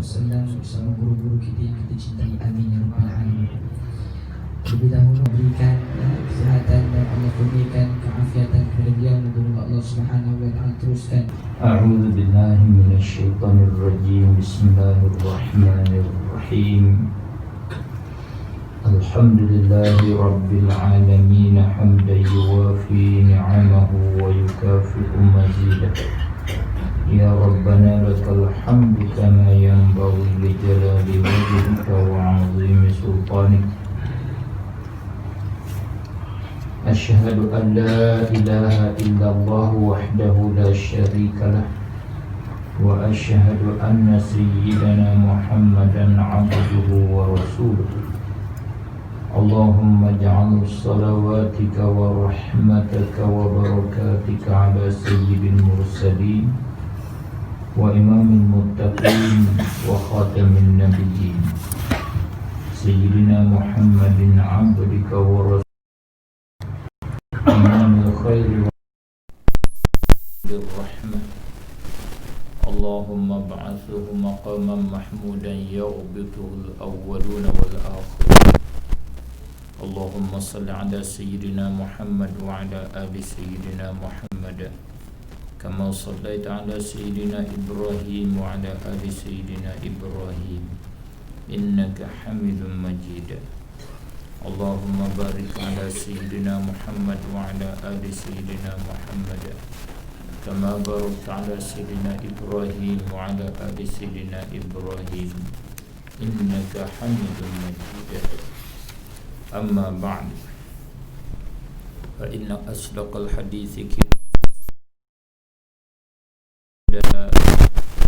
wasallam bersama guru-guru kita yang kita cintai. Amin ya rabbal alamin. Lebih dahulu berikan kesehatan dan Allah kurniakan keafiatan kepada beliau. Moga Allah Subhanahu wa taala teruskan. A'udzu billahi minasyaitonir rajim. Bismillahirrahmanirrahim. Alhamdulillahi rabbil alamin hamdan yuwafi ni'amahu wa yukafi'u mazidah. Ya Rabbana lakal hamdu kama yanbaghi li jalali wajhika wa 'azimi sultanik. Asyhadu an la ilaha illallah wahdahu la syarika lah wa asyhadu anna sayyidana Muhammadan 'abduhu wa rasuluhu. Allahumma ja'al salawatika wa rahmataka wa barakatika ala sayyidil mursalin wa imamil muttaqin wa khatamin nabiyyin sayyidina Muhammadin 'abdika wa rasulika imamil khairi wa rahmah. Allahumma ba'athuhu maqaman mahmudan yaghbituhu al-awwaluna wal akhirun. Allahumma salli ala sayyidina Muhammad wa ala ali sayyidina Muhammad kama sallaita ala sayyidina Ibrahim wa ala ali sayyidina Ibrahim innaka Hamidum Majid. Allahumma barik ala sayyidina Muhammad wa ala ali sayyidina Muhammad kama barakta ala sayyidina Ibrahim wa ala ali sayyidina Ibrahim innaka Hamidum Majid. Amma ba'd, fa inna asdaqal hadithi kitab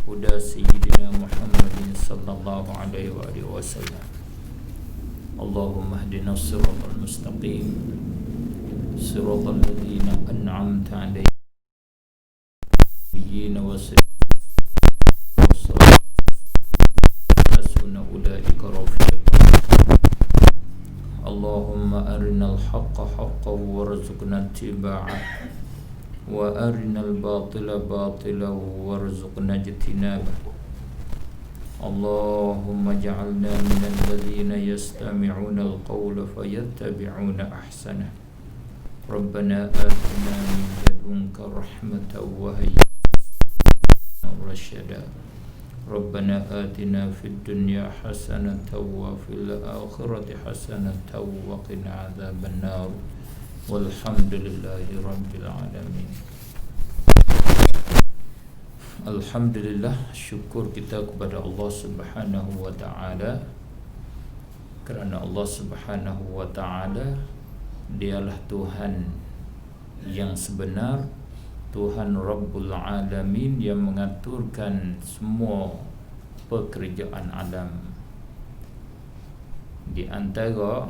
huda sayyidina Muhammadin sallallahu alaihi wa alihi wasallam. Allahumma hdina siratal mustaqim, siratal ladzina an'amta alaihim nabiyyin wa hasuna ulaika rafiqa. Allahumma arinal haqqa haqqan warzuqna ittiba'ah wa arinal batila batilan warzuqna ijtinabah. Allahumma ja'alna minal ladzina yastami'una al-qawla fayattabi'una ahsanah. Rabbana atina min ladunka rahmatan wa hayyi lana rasyada. Rabbana atina fid dunya hasanatan wa fil akhirati hasanatan wa qina adzaban nar. Walhamdulillahi rabbil alamin. Alhamdulillah, syukur kita kepada Allah Subhanahu wa taala kerana Allah Subhanahu wa taala dialah Tuhan yang sebenar, Tuhan Rabbul Alamin yang mengaturkan semua pekerjaan alam. Di antara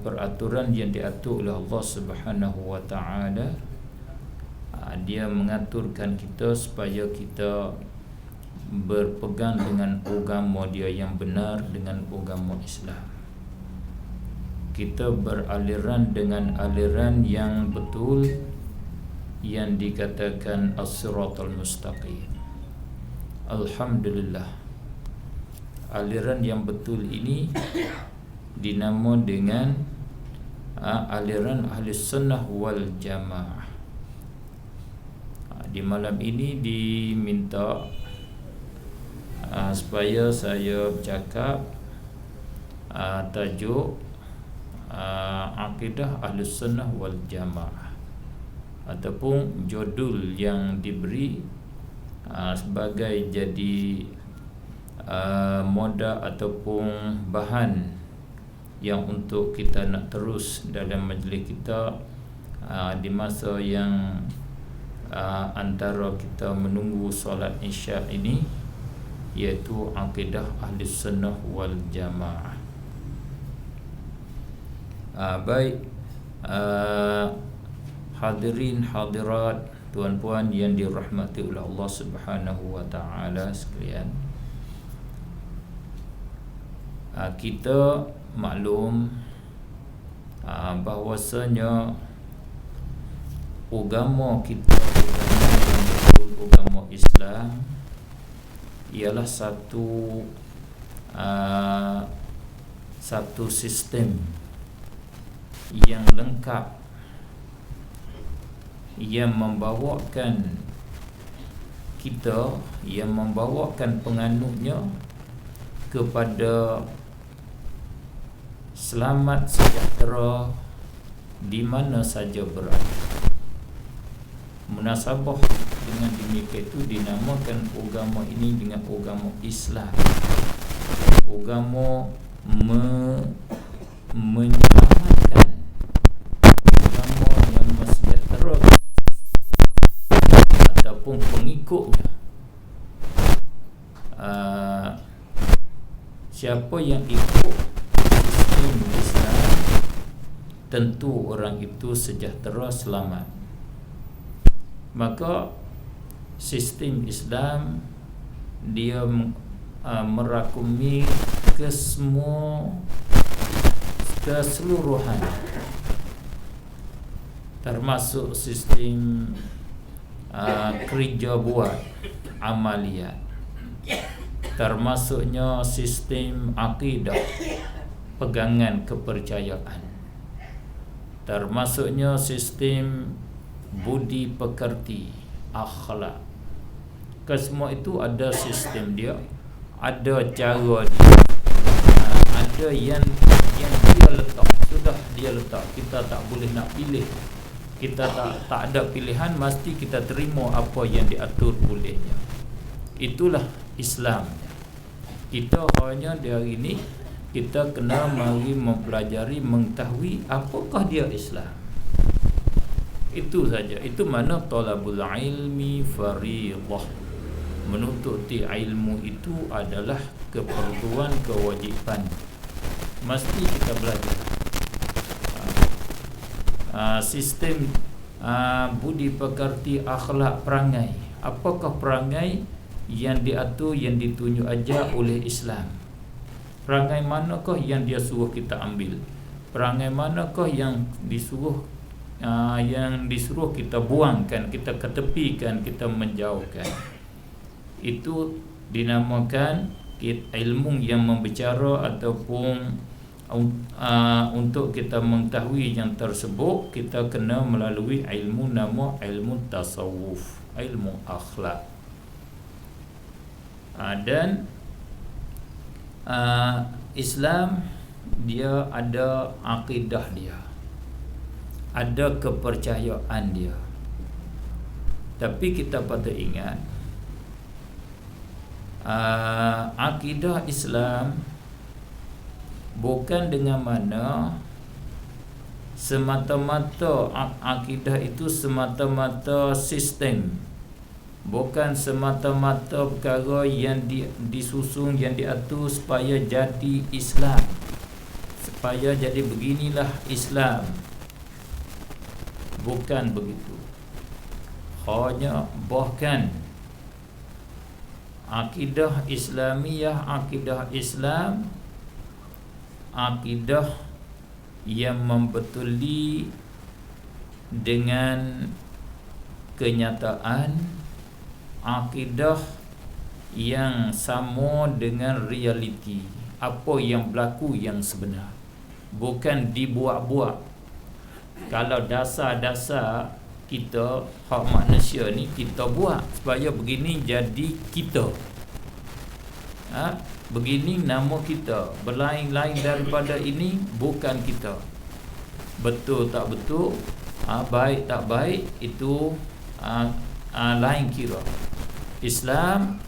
peraturan yang diatur oleh Allah Subhanahu wa taala, dia mengaturkan kita supaya kita berpegang dengan agama dia yang benar, dengan agama Islam. Kita beraliran dengan aliran yang betul yang dikatakan as-siratal mustaqim. Alhamdulillah, aliran yang betul ini dinama dengan aliran ahli sunnah wal jamaah. Di malam ini diminta supaya saya bercakap tajuk akidah ahli sunnah wal jamaah, ataupun judul yang diberi sebagai jadi moda ataupun bahan yang untuk kita nak terus dalam majlis kita di masa yang antara kita menunggu solat isya ini, iaitu akidah ahli sunnah wal jamaah. Baik, hadirin hadirat, tuan-puan yang dirahmati oleh Allah Subhanahu wa taala sekalian. Kita maklum bahwasanya agama kita, agama Islam, ialah satu sistem yang lengkap, yang membawakan kita, yang membawakan penganutnya kepada selamat sejahtera di mana saja berada. Munasabah dengan demikian itu dinamakan agama ini dengan agama Islam. Agama menyelamatkan, agama yang mensejahterakan ataupun pengikutnya. Siapa yang ikut sistem Islam, tentu orang itu sejahtera, selamat. Maka sistem Islam dia merakumi keseluruhan, termasuk sistem kerja buat amaliyat, termasuknya sistem akidah, pegangan kepercayaan, termasuknya sistem budi pekerti, akhlak. Kesemua itu ada sistem dia, ada cara dia, ada yang dia letak, sudah dia letak. Kita tak boleh nak pilih, kita tak ada pilihan, mesti kita terima apa yang diatur olehnya. Itulah Islam. Kita hanya di hari ini kita kena mari mempelajari, mengetahui apakah dia Islam. Itu saja. Itu mana talabul ilmi fariḍah. Menuntut ilmu itu adalah keperluan, kewajipan. Mesti kita belajar. Sistem budi pekerti, akhlak, perangai. Apakah perangai yang diatur, yang ditunjuk aja oleh Islam? Perangai manakah yang dia suruh kita ambil? Perangai manakah yang disuruh kita buangkan, kita ketepikan, kita menjauhkan? Itu dinamakan ilmu yang membicara, ataupun untuk kita mengetahui yang tersebut kita kena melalui ilmu nama ilmu tasawuf, ilmu akhlak. Dan Islam dia ada akidah dia, ada kepercayaan dia. Tapi kita patut ingat, akidah Islam bukan dengan mana semata-mata akidah itu semata-mata sistem, bukan semata-mata perkara yang disusun, yang diatur supaya jadi Islam, supaya jadi beginilah Islam. Bukan begitu. Hanya bahkan akidah Islamiyah, akidah Islam, akidah yang membetuli dengan kenyataan, akidah yang sama dengan realiti, apa yang berlaku yang sebenar, bukan dibuat-buat. Kalau dasar-dasar kita hak manusia ni kita buat supaya begini jadi kita, begini nama kita, berlain-lain daripada ini bukan kita. Betul tak betul, baik tak baik, itu lain kira. Islam,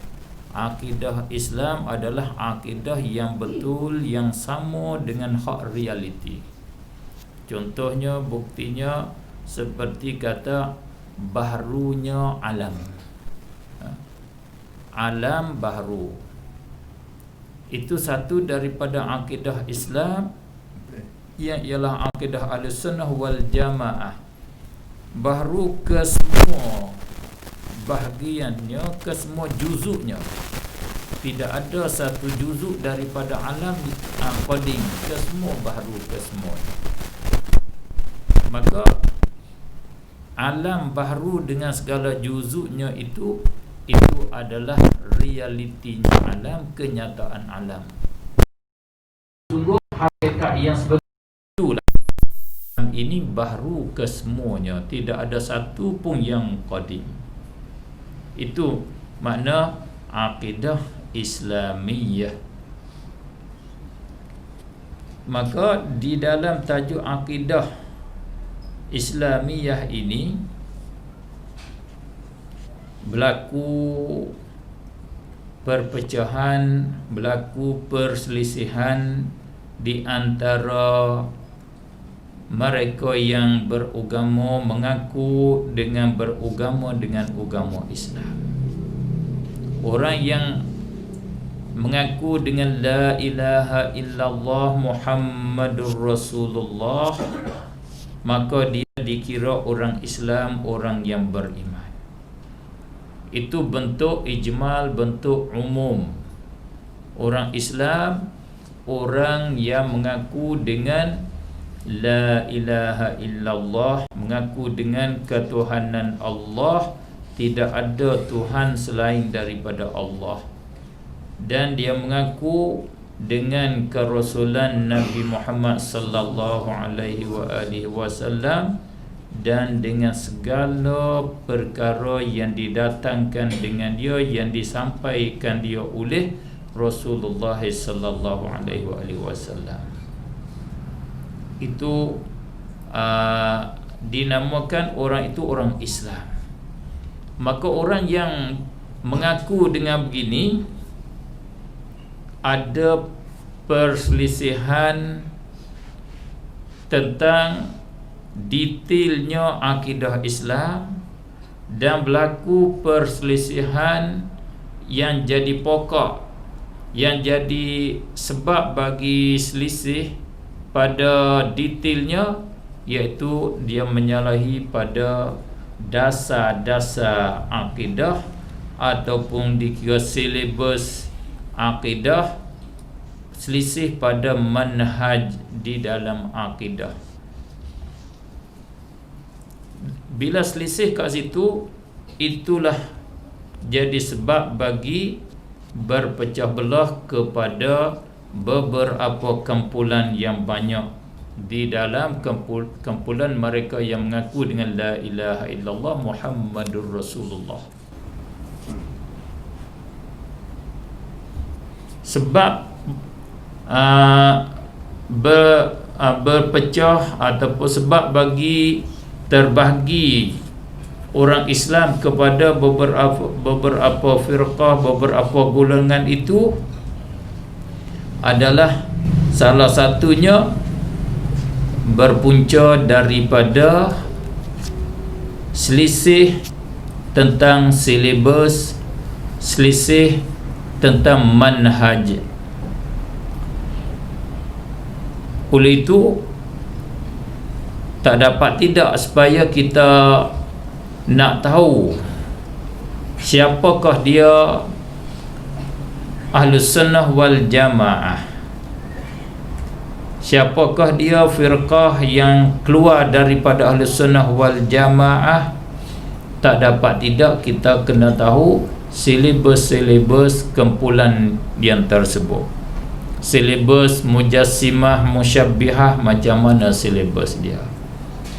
akidah Islam adalah akidah yang betul, yang sama dengan hak realiti. Contohnya, buktinya seperti kata bahrunya alam. Alam bahru itu satu daripada akidah Islam, yang ialah akidah Ahlussunnah wal Jamaah. Bahru ke semua bahagiannya, ke semua juzuknya. Tidak ada satu juzuk daripada alam qadim, ke semua bahru, ke semua. Maka alam bahru dengan segala juzuknya itu itu adalah realitinya alam, kenyataan alam. Sungguh hakikat yang sebetul itulah. Ini baru kesemuanya, tidak ada satu pun yang qadim. Itu makna akidah Islamiyah. Maka di dalam tajuk akidah Islamiyah ini berlaku perpecahan, berlaku perselisihan di antara mereka yang beragama, mengaku dengan beragama dengan agama Islam. Orang yang mengaku dengan la ilaha illallah Muhammadur Rasulullah, maka dia dikira orang Islam, orang yang beriman. Itu bentuk ijmal, bentuk umum. Orang Islam, orang yang mengaku dengan la ilaha illallah, mengaku dengan ketuhanan Allah, tidak ada Tuhan selain daripada Allah, dan dia mengaku dengan kerasulan Nabi Muhammad sallallahu alaihi wasallam, dan dengan segala perkara yang didatangkan dengan dia, yang disampaikan dia oleh Rasulullah sallallahu alaihi wasallam. Itu dinamakan orang itu orang Islam. Maka orang yang mengaku dengan begini, ada perselisihan tentang detailnya akidah Islam, dan berlaku perselisihan yang jadi pokok, yang jadi sebab bagi selisih pada detailnya, iaitu dia menyalahi pada dasar-dasar akidah ataupun dikira silibus akidah, selisih pada manhaj di dalam akidah. Bila selisih kat situ, itulah jadi sebab bagi berpecah belah kepada beberapa kumpulan yang banyak di dalam kumpulan mereka yang mengaku dengan la ilaha illallah Muhammadur Rasulullah. Sebab berpecah ataupun sebab bagi terbahagi orang Islam kepada beberapa firqah, beberapa golongan itu adalah salah satunya berpunca daripada selisih tentang silibus, selisih tentang manhaj. Oleh itu, tak dapat tidak supaya kita nak tahu siapakah dia Ahlus Sunnah wal Jamaah, siapakah dia firqah yang keluar daripada Ahlus Sunnah wal Jamaah. Tak dapat tidak kita kena tahu silibus-silibus kumpulan yang tersebut. Silibus Mujassimah, Musyabbihah, macam mana silibus dia.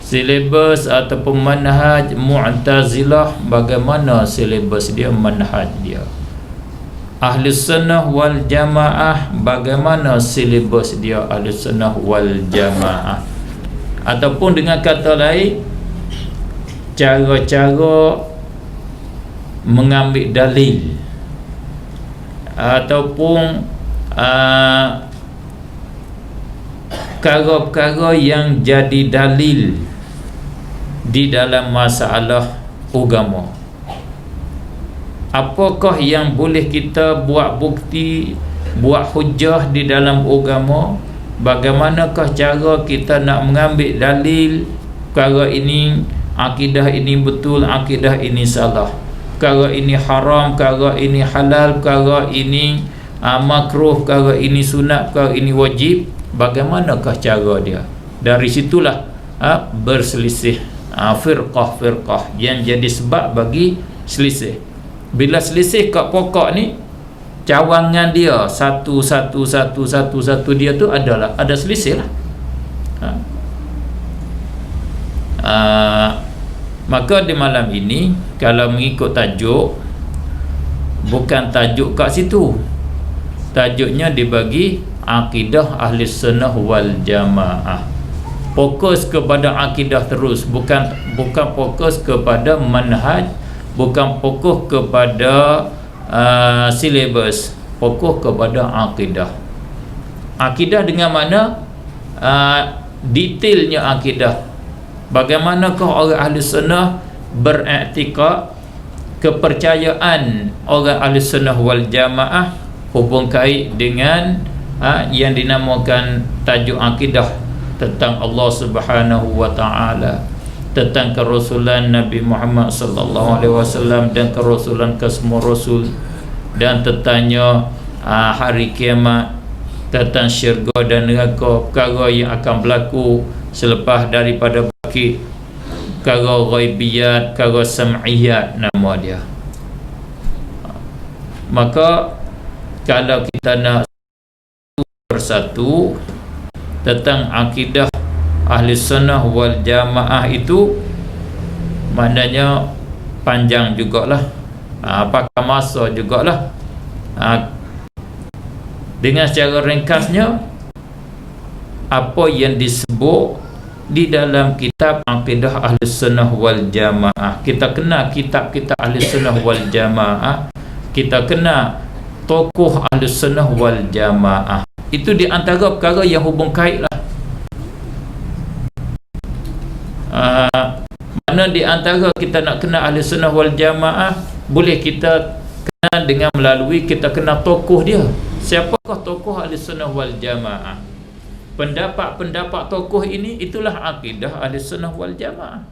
Silibus ataupun manhaj Mu'tazilah, bagaimana silibus dia, manhaj dia. Ahlus Sunnah wal Jamaah, bagaimana silibus dia Ahlus Sunnah wal Jamaah. Ataupun dengan kata lain, cara-cara mengambil dalil ataupun perkara-perkara yang jadi dalil di dalam masalah agama. Apakah yang boleh kita buat bukti, buat hujah di dalam agama? Bagaimanakah cara kita nak mengambil dalil perkara ini, akidah ini betul, akidah ini salah, perkara ini haram, perkara ini halal, perkara ini makruh, perkara ini sunat, perkara ini wajib. Bagaimanakah cara dia? Dari situlah berselisih firqah-firqah yang jadi sebab bagi selisih. Bila selisih kat pokok ni, cawangan dia satu dia tu ada selisih lah. Maka di malam ini kalau mengikut tajuk, bukan tajuk kat situ, tajuknya dibagi akidah ahli sunnah wal jamaah. Fokus kepada akidah terus, bukan fokus kepada manhaj, bukan fokus kepada silabus, fokus kepada akidah. Akidah dengan mana? Detailnya akidah. Bagaimanakah orang ahli sunnah beriktikad, kepercayaan orang ahli sunnah wal jamaah hubung kait dengan yang dinamakan tajuk akidah tentang Allah Subhanahu wa taala, tentang kerasulan Nabi Muhammad sallallahu alaihi wasallam dan kerasulan ke semua rasul, dan tentangnya hari kiamat, tentang syurga dan neraka, perkara yang akan berlaku selepas daripada baki, perkara ghaibiyat, perkara sam'iyat nama dia. Maka kalau kita nak bersatu tentang akidah ahli sunnah wal jamaah itu, maknanya panjang jugalah, pakai masa jugalah. Dengan secara ringkasnya, apa yang disebut di dalam kitab akidah ahli sunnah wal jamaah, kita kenal kitab-kitab ahli sunnah wal jamaah, kita kenal tokoh ahli sunnah wal jamaah. Itu di antara perkara yang hubung kait lah. Mana di antara kita nak kenal ahli sunnah wal jamaah, boleh kita kenal dengan melalui kita kenal tokoh dia. Siapakah tokoh ahli sunnah wal jamaah? Pendapat-pendapat tokoh ini, itulah akidah ahli sunnah wal jamaah.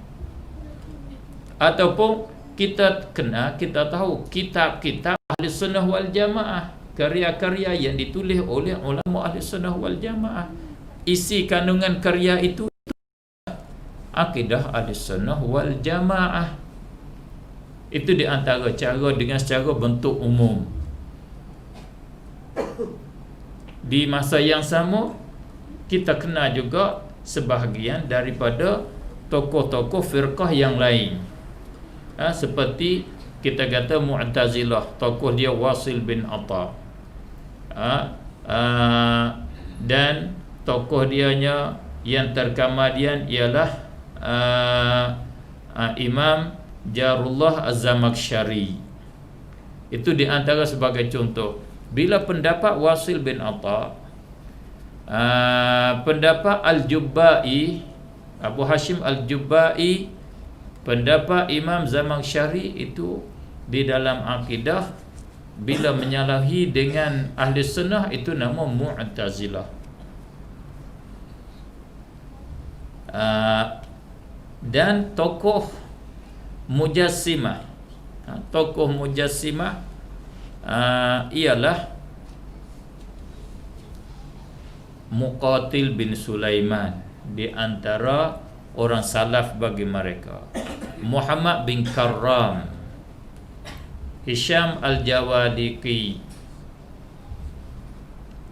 Ataupun kita kenal, kita tahu kitab-kitab ahli sunnah wal jamaah, karya-karya yang ditulis oleh ulama ahli sunnah wal jamaah. Isi kandungan karya itu akidah ahli sunnah wal jamaah. Itu di antara cara, dengan secara bentuk umum. Di masa yang sama, kita kenal juga sebahagian daripada tokoh-tokoh firqah yang lain. Seperti kita kata Mu'tazilah, tokoh dia Wasil bin Atta. Dan tokoh dianya yang terkemudian ialah Imam Jarullah Az-Zamakhsyari. Itu di antara sebagai contoh. Bila pendapat Wasil bin Atta, pendapat Al-Jubba'i, Abu Hashim Al-Jubba'i, pendapat Imam Zamakhsyari itu di dalam akidah, bila menyalahi dengan ahli sunnah, itu nama Mu'tazilah. Dan tokoh Mujassimah, tokoh Mujassimah ialah Muqatil bin Sulaiman, di antara orang salaf bagi mereka. Muhammad bin Karram, Hisham Al-Jawadiqi,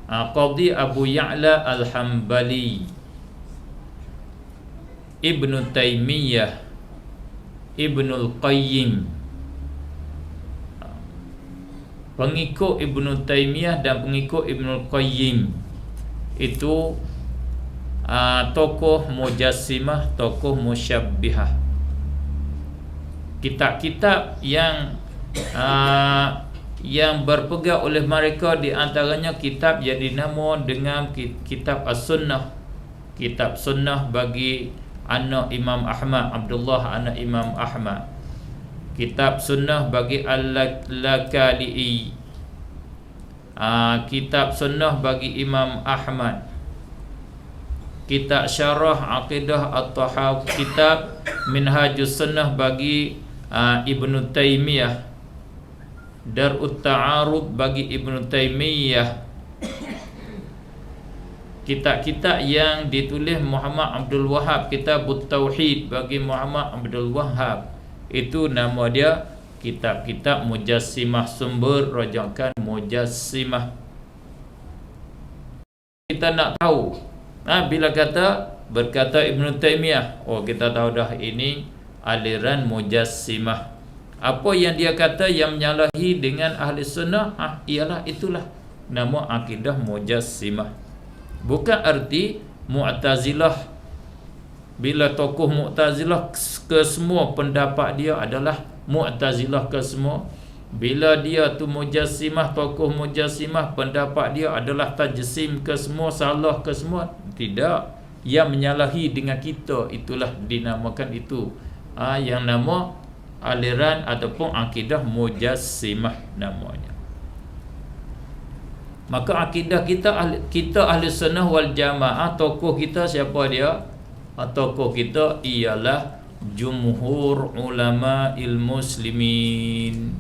Qadhi Abu Ya'la Al-Hambali, Ibnu Taimiyah, Ibnul Qayyim. Pengikut Ibnu Taimiyah dan pengikut Ibnul Qayyim itu tokoh Mujassimah, tokoh Musyabbihah. Kitab-kitab yang berpegang oleh mereka, di antaranya kitab yang dinamakan dengan kitab As-Sunnah, kitab sunnah bagi anak Imam Ahmad, Abdullah anak Imam Ahmad. Kitab sunnah bagi Al-Lakali'i, kitab sunnah bagi Imam Ahmad. Kitab syarah Aqidah At-Tahawi, kitab Minhajus Sunnah bagi Ibnu Taimiyah, Dar'ut Ta'arud bagi Ibnu Taimiyah. Kitab-kitab yang ditulis Muhammad Abdul Wahhab, Kitabut Tauhid bagi Muhammad Abdul Wahhab, itu nama dia kitab-kitab Mujassimah, sumber rujukan Mujassimah. Kita nak tahu, bila berkata Ibn Taymiyah, kita tahu dah ini aliran Mujassimah. Apa yang dia kata yang menyalahi dengan ahli sunnah, ialah itulah nama akidah Mujassimah. Bukan arti Mu'tazilah. Bila tokoh Mu'tazilah ke semua pendapat dia adalah Mu'tazilah ke semua. Bila dia tu Mujassimah, tokoh Mujassimah, pendapat dia adalah tajsim ke semua, salah ke semua. Tidak. Yang menyalahi dengan kita, itulah dinamakan itu, yang nama aliran ataupun akidah Mujassimah namanya. Maka akidah kita ahli sunnah wal jamaah, tokoh kita siapa dia? Tokoh kita ialah jumhur ulama muslimin.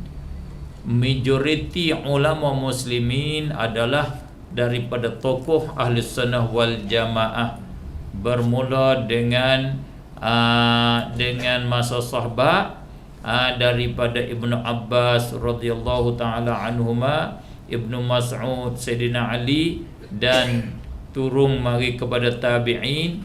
Majoriti ulama muslimin adalah daripada tokoh ahli sunnah wal jamaah. Bermula dengan masa sahabat, daripada Ibnu Abbas radhiyallahu taala anhuma, Ibnu Mas'ud, Sayyidina Ali, dan turun mari kepada tabi'in,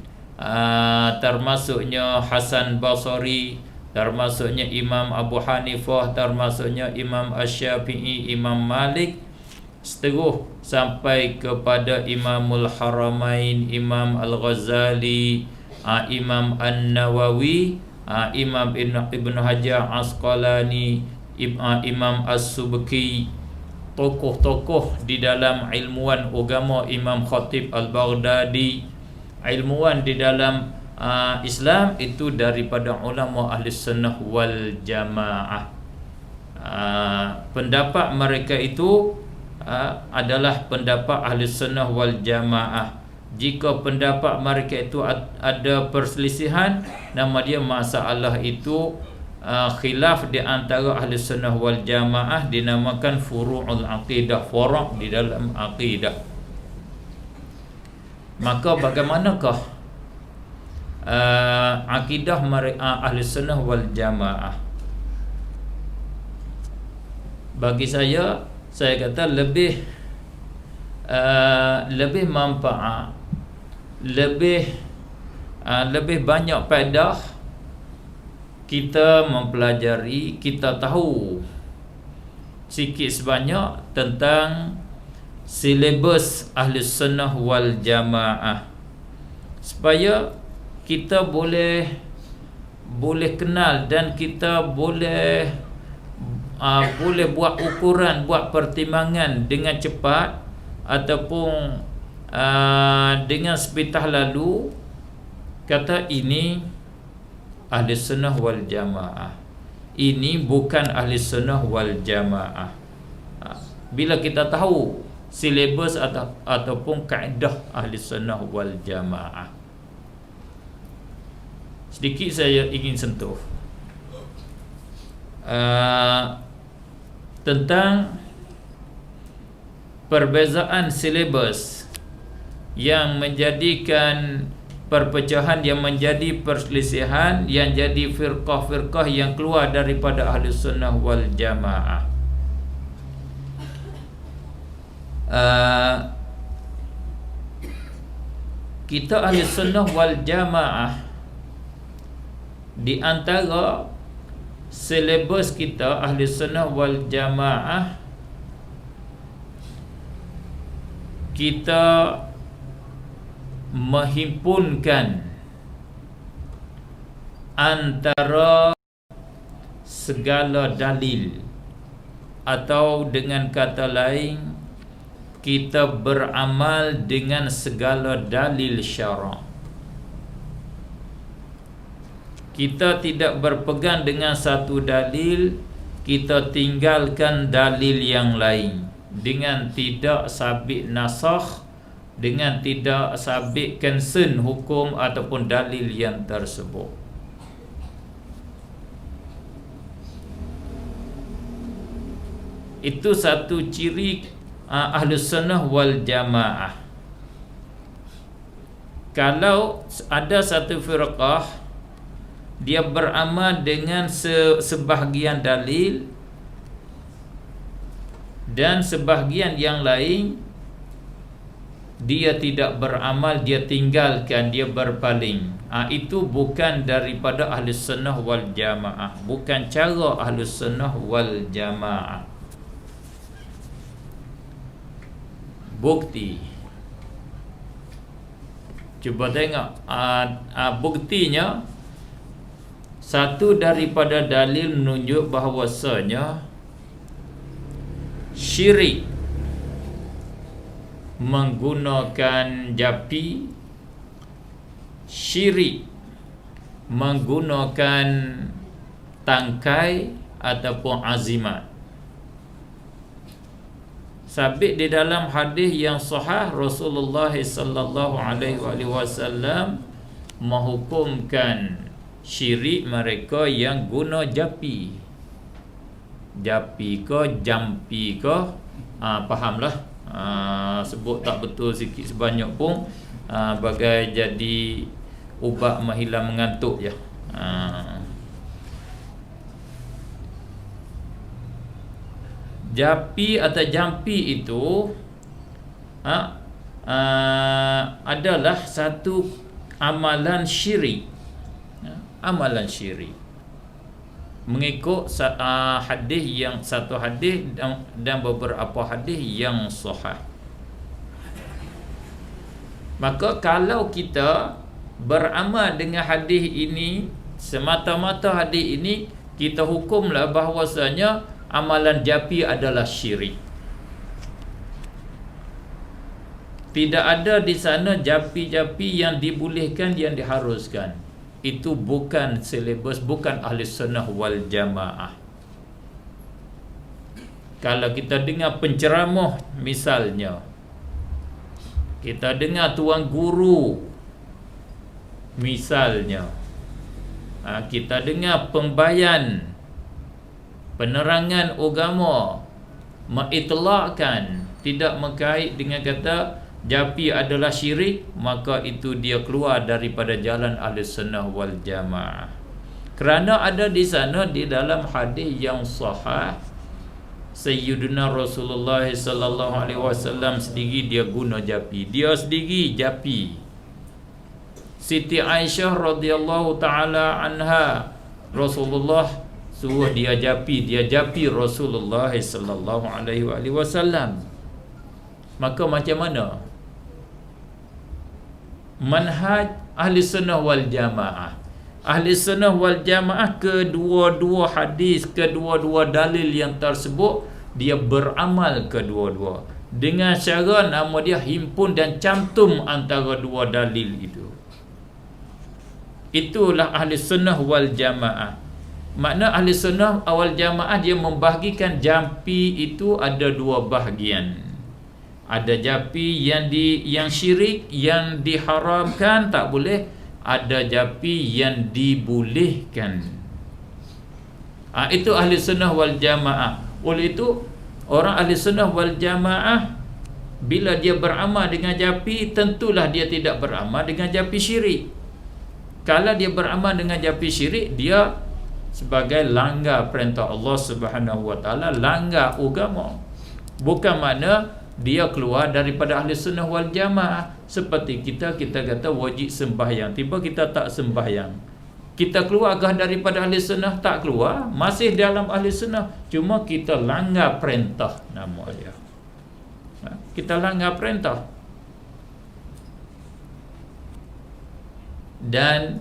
termasuknya Hasan Basri, termasuknya Imam Abu Hanifah, termasuknya Imam Asy-Syafi'i, Imam Malik, seterus sampai kepada Imamul Haramain, Imam Al-Ghazali, Imam An-Nawawi, Imam Ibn Hajar Asqalani, Imam As-Subki, tokoh-tokoh di dalam ilmuwan agama, Imam Khatib Al-Baghdadi, ilmuwan di dalam Islam, itu daripada ulama ahli sunnah wal jamaah. Pendapat mereka itu adalah pendapat ahli sunnah wal jamaah. Jika pendapat mereka itu ada perselisihan, nama dia masalah itu khilaf di antara ahli sunnah wal jamaah, dinamakan furu'ul aqidah, furu' di dalam aqidah. Maka bagaimanakah akidah ahli sunnah wal jamaah? Bagi saya kata lebih manfaat, lebih banyak faedah kita mempelajari, kita tahu sikit sebanyak tentang silibus ahli sunnah wal jamaah, supaya kita boleh kenal dan kita boleh buat ukuran, buat pertimbangan dengan cepat, ataupun dengan sepitah lalu kata ini ahli sunnah wal jamaah, ini bukan ahli sunnah wal jamaah. Bila kita tahu silibus ataupun kaedah ahli sunnah wal jamaah. Sedikit saya ingin sentuh tentang perbezaan silibus yang menjadikan perpecahan, yang menjadi perselisihan, yang jadi firqah-firqah yang keluar daripada ahli sunnah wal jamaah. Kita ahli sunnah wal jamaah, di antara silibus kita ahli sunnah wal jamaah, kita menghimpunkan antara segala dalil, atau dengan kata lain, kita beramal dengan segala dalil syarak. Kita tidak berpegang dengan satu dalil, kita tinggalkan dalil yang lain, dengan tidak sabit nasakh, dengan tidak sabit concern hukum ataupun dalil yang tersebut. Itu satu ciri ahli sunnah wal jamaah. Kalau ada satu firqah dia beramal dengan sebahagian dalil, dan sebahagian yang lain dia tidak beramal, dia tinggalkan, dia berpaling. Itu bukan daripada ahli sunnah wal jamaah, bukan cara ahli sunnah wal jamaah. Bukti, cuba tengok buktinya. Satu daripada dalil menunjuk bahawasanya syirik menggunakan japi, syirik menggunakan tangkai ataupun azimat. Sabit di dalam hadis yang sahih, Rasulullah sallallahu alaihi wasallam menghukumkan syirik mereka yang guna japi. Japi ke jampi ke, fahamlah. Sebut tak betul sikit sebanyak pun bagai jadi ubat menghilang mengantuk je. Japi atau jampi itu adalah satu amalan syirik. Amalan syirik mengikut hadis yang satu hadis dan beberapa hadis yang sahih. Maka kalau kita beramal dengan hadis ini, semata-mata hadis ini, kita hukumlah bahawasanya amalan japi adalah syirik. Tidak ada di sana japi-japi yang dibolehkan, yang diharuskan. Itu bukan silibus, bukan ahli sunnah wal jamaah. Kalau kita dengar penceramah misalnya, kita dengar tuan guru misalnya, kita dengar pembayan penerangan agama mengitlakkan, tidak mengkait dengan kata japi adalah syirik, maka itu dia keluar daripada jalan ahli sunnah wal jamaah. Kerana ada di sana di dalam hadis yang sahih, Sayyidina Rasulullah sallallahu alaihi wasallam sendiri dia guna japi, dia sendiri japi. Siti Aisyah radhiyallahu taala anha, Rasulullah suruh dia japi Rasulullah sallallahu alaihi wasallam. Maka macam mana manhaj ahli sunnah wal jamaah? Ahli sunnah wal jamaah kedua-dua hadis, kedua-dua dalil yang tersebut, dia beramal kedua-dua dengan cara nama dia himpun dan cantum antara dua dalil itu. Itulah ahli sunnah wal jamaah. Makna ahli sunnah wal jamaah dia membahagikan jampi itu ada dua bahagian. Ada japi yang syirik, yang diharamkan, tak boleh. Ada japi yang dibolehkan. Itu ahli sunnah wal jamaah. Oleh itu, orang ahli sunnah wal jamaah, bila dia beramal dengan japi, tentulah dia tidak beramal dengan japi syirik. Kalau dia beramal dengan japi syirik, dia sebagai langgar perintah Allah Subhanahu wa taala, langgar agama. Bukan makna dia keluar daripada ahli sunnah wal jamaah. Seperti kita kata wajib sembahyang, tiba kita tak sembahyang, kita keluarkah daripada ahli sunnah? Tak keluar, masih dalam ahli sunnah, cuma kita langgar perintah nama dia. Kita langgar perintah. Dan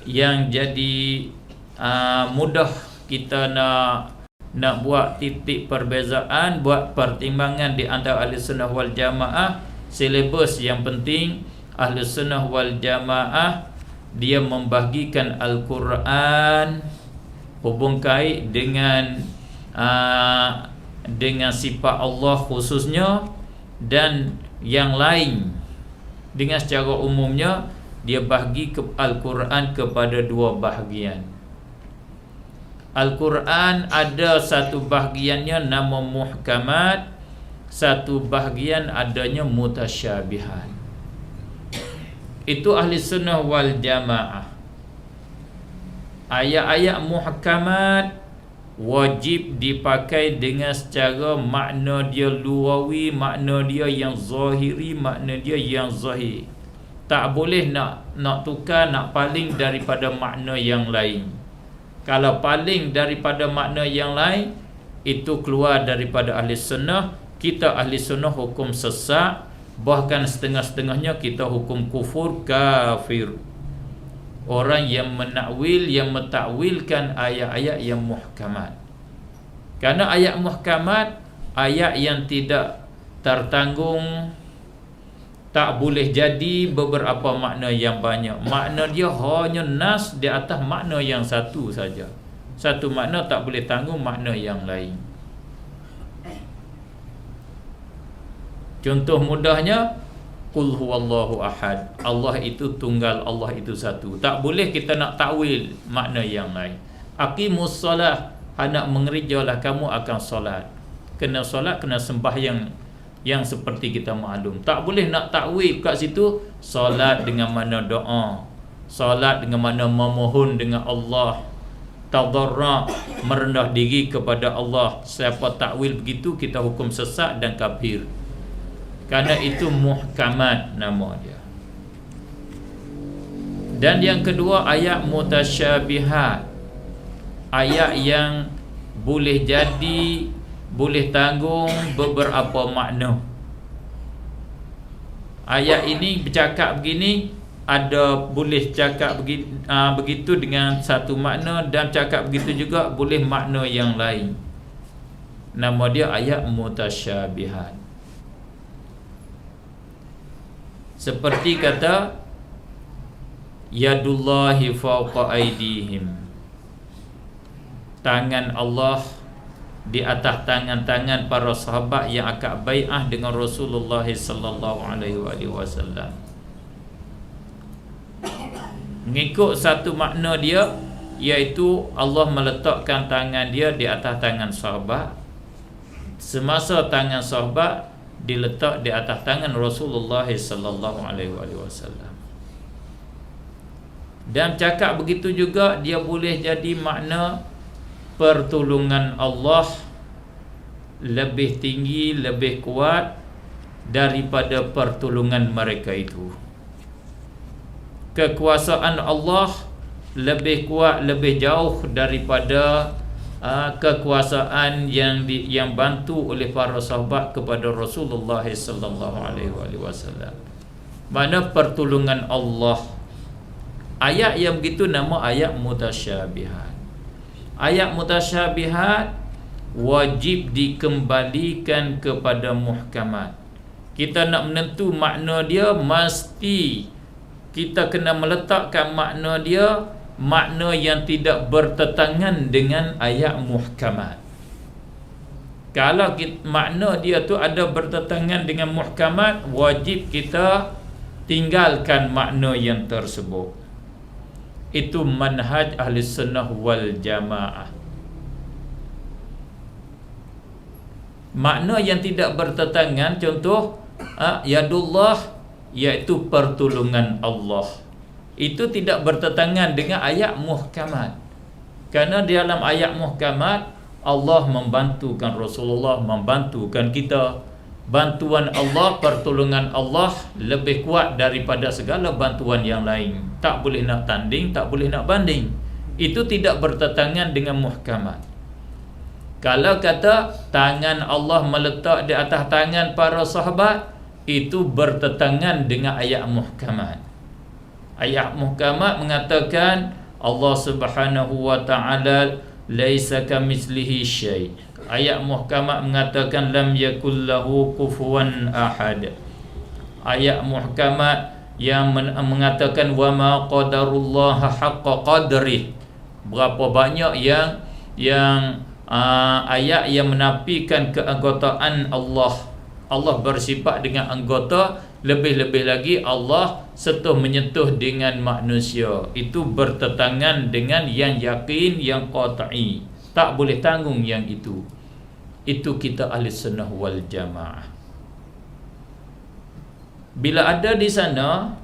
yang jadi mudah kita nak buat titik perbezaan, buat pertimbangan di antara ahli sunnah wal jamaah, silibus yang penting ahli sunnah wal jamaah dia membahagikan Al-Quran hubung kait dengan sifat Allah khususnya, dan yang lain dengan secara umumnya dia bahagi Al-Quran kepada dua bahagian. Al-Quran ada satu bahagiannya nama muhkamat, satu bahagian adanya mutasyabihat. Itu ahli sunnah wal jamaah. ayat-ayat muhkamat wajib dipakai dengan secara makna dia luawi, makna dia yang zahiri, makna dia yang zahir. Tak boleh nak tukar, nak paling daripada makna yang lain. Kalau paling daripada makna yang lain, itu keluar daripada ahli sunnah. Kita ahli sunnah hukum sesat, bahkan setengah-setengahnya kita hukum kufur, kafir. Orang yang menakwil, yang mentakwilkan ayat-ayat yang muhkamat. Karena ayat muhkamat, ayat yang tidak tertanggung, tak boleh jadi beberapa makna yang banyak. Makna dia hanya nas di atas makna yang satu saja. Satu makna tak boleh tanggung makna yang lain. Contoh mudahnya, Qul huwallahu ahad. Allah itu tunggal, Allah itu satu. Tak boleh kita nak takwil makna yang lain. Aqimus solah, hendak mengerejalah kamu akan solat. Kena solat, kena sembahyang yang seperti kita maklum. Tak boleh nak takwil kat situ solat dengan mana doa, solat dengan mana memohon dengan Allah, tadarra', merendah diri kepada Allah. Siapa takwil begitu, kita hukum sesat dan kafir. Karena itu muhkamat nama dia. Dan yang kedua, ayat mutasyabihat. Ayat yang boleh jadi, boleh tanggung beberapa makna. Ayat ini bercakap begini, ada boleh cakap begitu dengan satu makna, dan cakap begitu juga boleh makna yang lain. Nama dia ayat mutasyabihat. Seperti kata yadullahi fawqa aydihim, tangan Allah di atas tangan-tangan para sahabat yang akad bai'ah dengan Rasulullah sallallahu alaihi wasallam. Mengikut satu makna dia, iaitu Allah meletakkan tangan dia di atas tangan sahabat, semasa tangan sahabat diletak di atas tangan Rasulullah sallallahu alaihi wasallam. Dan cakap begitu juga dia boleh jadi makna pertolongan Allah lebih tinggi, lebih kuat daripada pertolongan mereka itu. Kekuasaan Allah lebih kuat, lebih jauh daripada kekuasaan yang bantu oleh para sahabat kepada Rasulullah sallallahu alaihi wasallam. Mana pertolongan Allah. Ayat yang begitu nama ayat mutasyabihat. Ayat mutasyabihat wajib dikembalikan kepada muhkamat. Kita nak menentu makna dia, mesti kita kena meletakkan makna dia, makna yang tidak bertentangan dengan ayat muhkamat. Kalau makna dia tu ada bertentangan dengan muhkamat, wajib kita tinggalkan makna yang tersebut. Itu manhaj ahli sunnah wal jamaah. Makna yang tidak bertentangan, contoh yadullah, iaitu pertolongan Allah, itu tidak bertentangan dengan ayat muhkamat. Kerana di dalam ayat muhkamat Allah membantukan Rasulullah, membantukan kita. Bantuan Allah, pertolongan Allah lebih kuat daripada segala bantuan yang lain. Tak boleh nak tanding, tak boleh nak banding. Itu tidak bertentangan dengan muhkamat. Kalau kata tangan Allah meletak di atas tangan para sahabat, itu bertentangan dengan ayat muhkamat. Ayat muhkamat mengatakan Allah Subhanahu wa taala laisa kamitslihi syai'. Ayat muhkamat mengatakan lam yakul lahu kufuwan ahad. Ayat muhkamat yang mengatakan wa ma qadarullaha haqqa qadrih. Berapa banyak yang ayat yang menafikan keanggotaan Allah. Allah bersifat dengan anggota, lebih-lebih lagi Allah menyentuh dengan manusia. Itu bertentangan dengan yang yakin, yang qat'i. Tak boleh tanggung yang itu. Itu kita ahli sunnah wal jamaah. Bila ada di sana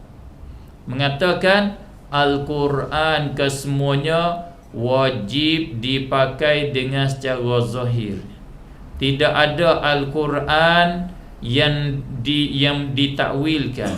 mengatakan Al-Quran kesemuanya wajib dipakai dengan secara zahir. Tidak ada Al-Quran yang ditakwilkan.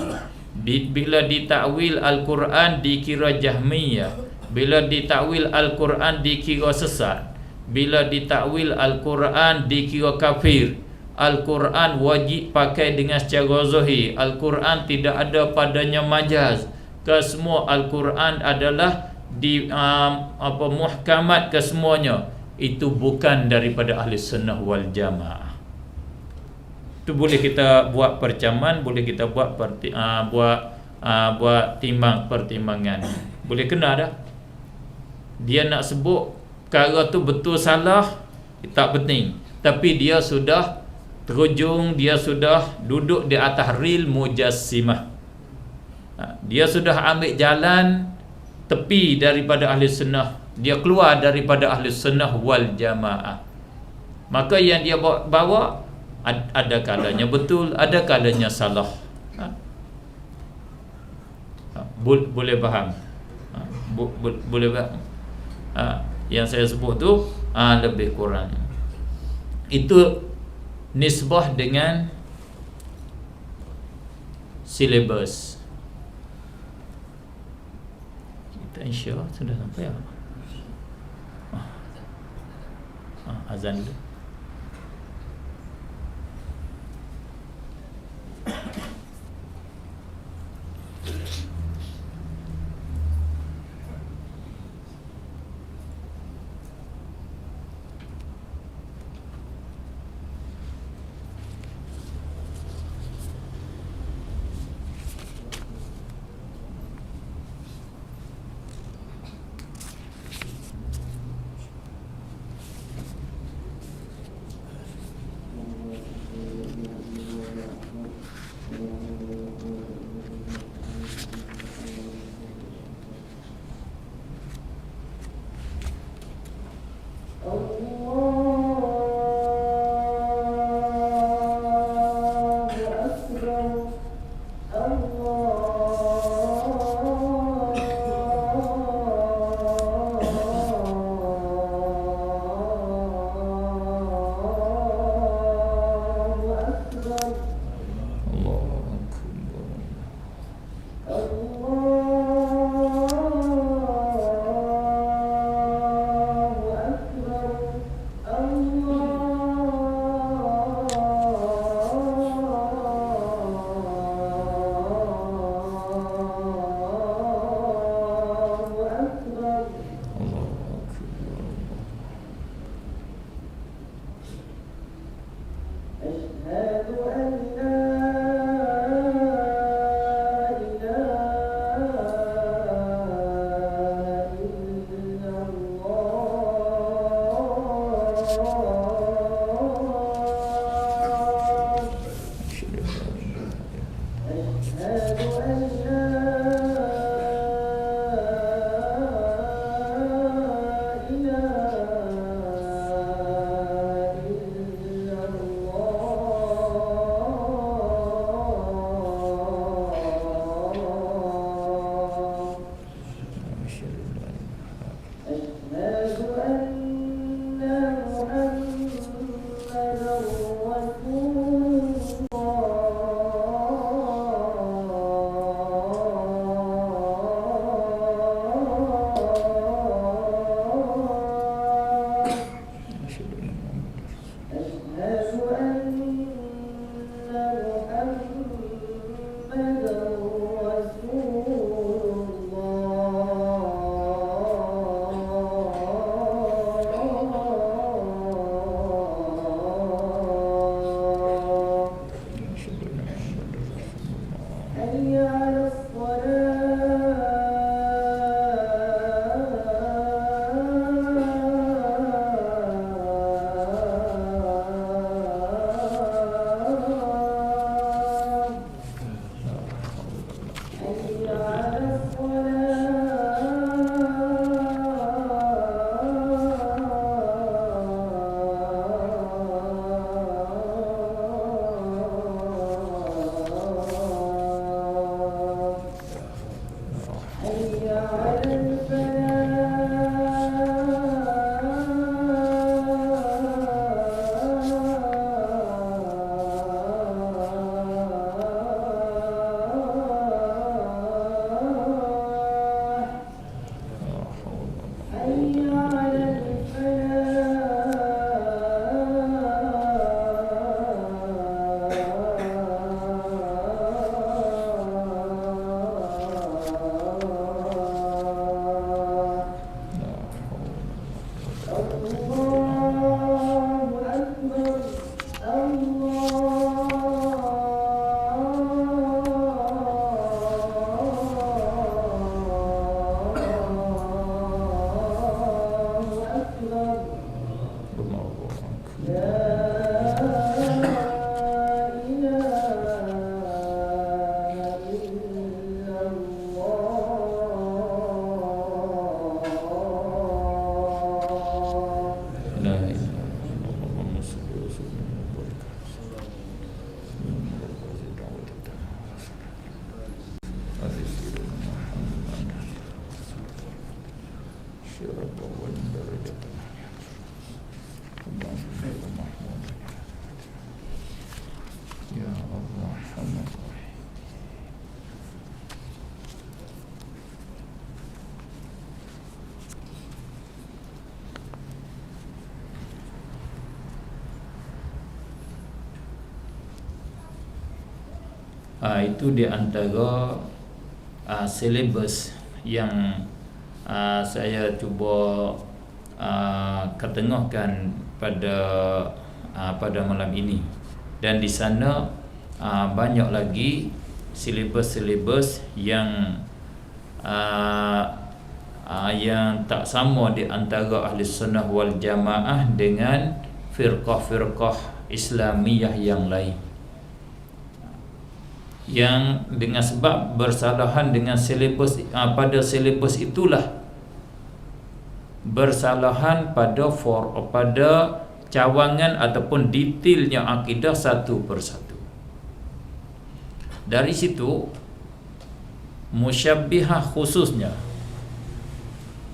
Bila ditakwil Al-Quran dikira Jahmiyah, bila ditakwil Al-Quran dikira sesat, bila ditakwil Al-Quran dikira kafir. Al-Quran wajib pakai dengan secara zahir. Al-Quran tidak ada padanya majaz. Kesemua Al-Quran adalah muhkamat kesemuanya. Itu bukan daripada ahli sunnah wal jamaah. Itu boleh kita buat percaman, boleh kita buat pertimbangan. Boleh kena dah. Dia nak sebut perkara tu betul salah tak penting, tapi dia sudah terujung, dia sudah duduk di atas ril mujassimah. Dia sudah ambil jalan tepi daripada ahli sunnah, dia keluar daripada ahli sunnah wal jamaah. Maka yang dia bawa ada kalanya betul, ada kalanya salah. Boleh faham? Boleh faham? Yang saya sebut tu lebih kurang itu nisbah dengan silabus. Kita insya-Allah sudah sampai azan dulu. syarab wal darajat ya Allah Muhammad. Itu di antara silabus yang saya cuba ketengahkan pada malam ini, dan di sana banyak lagi silabus-silabus yang tak sama di antara ahli sunnah wal jamaah dengan firqah-firqah Islamiyah yang lain, yang dengan sebab bersalahan dengan silabus pada silabus itulah bersalahan pada cawangan ataupun detailnya akidah satu persatu. Dari situ musyabbihah khususnya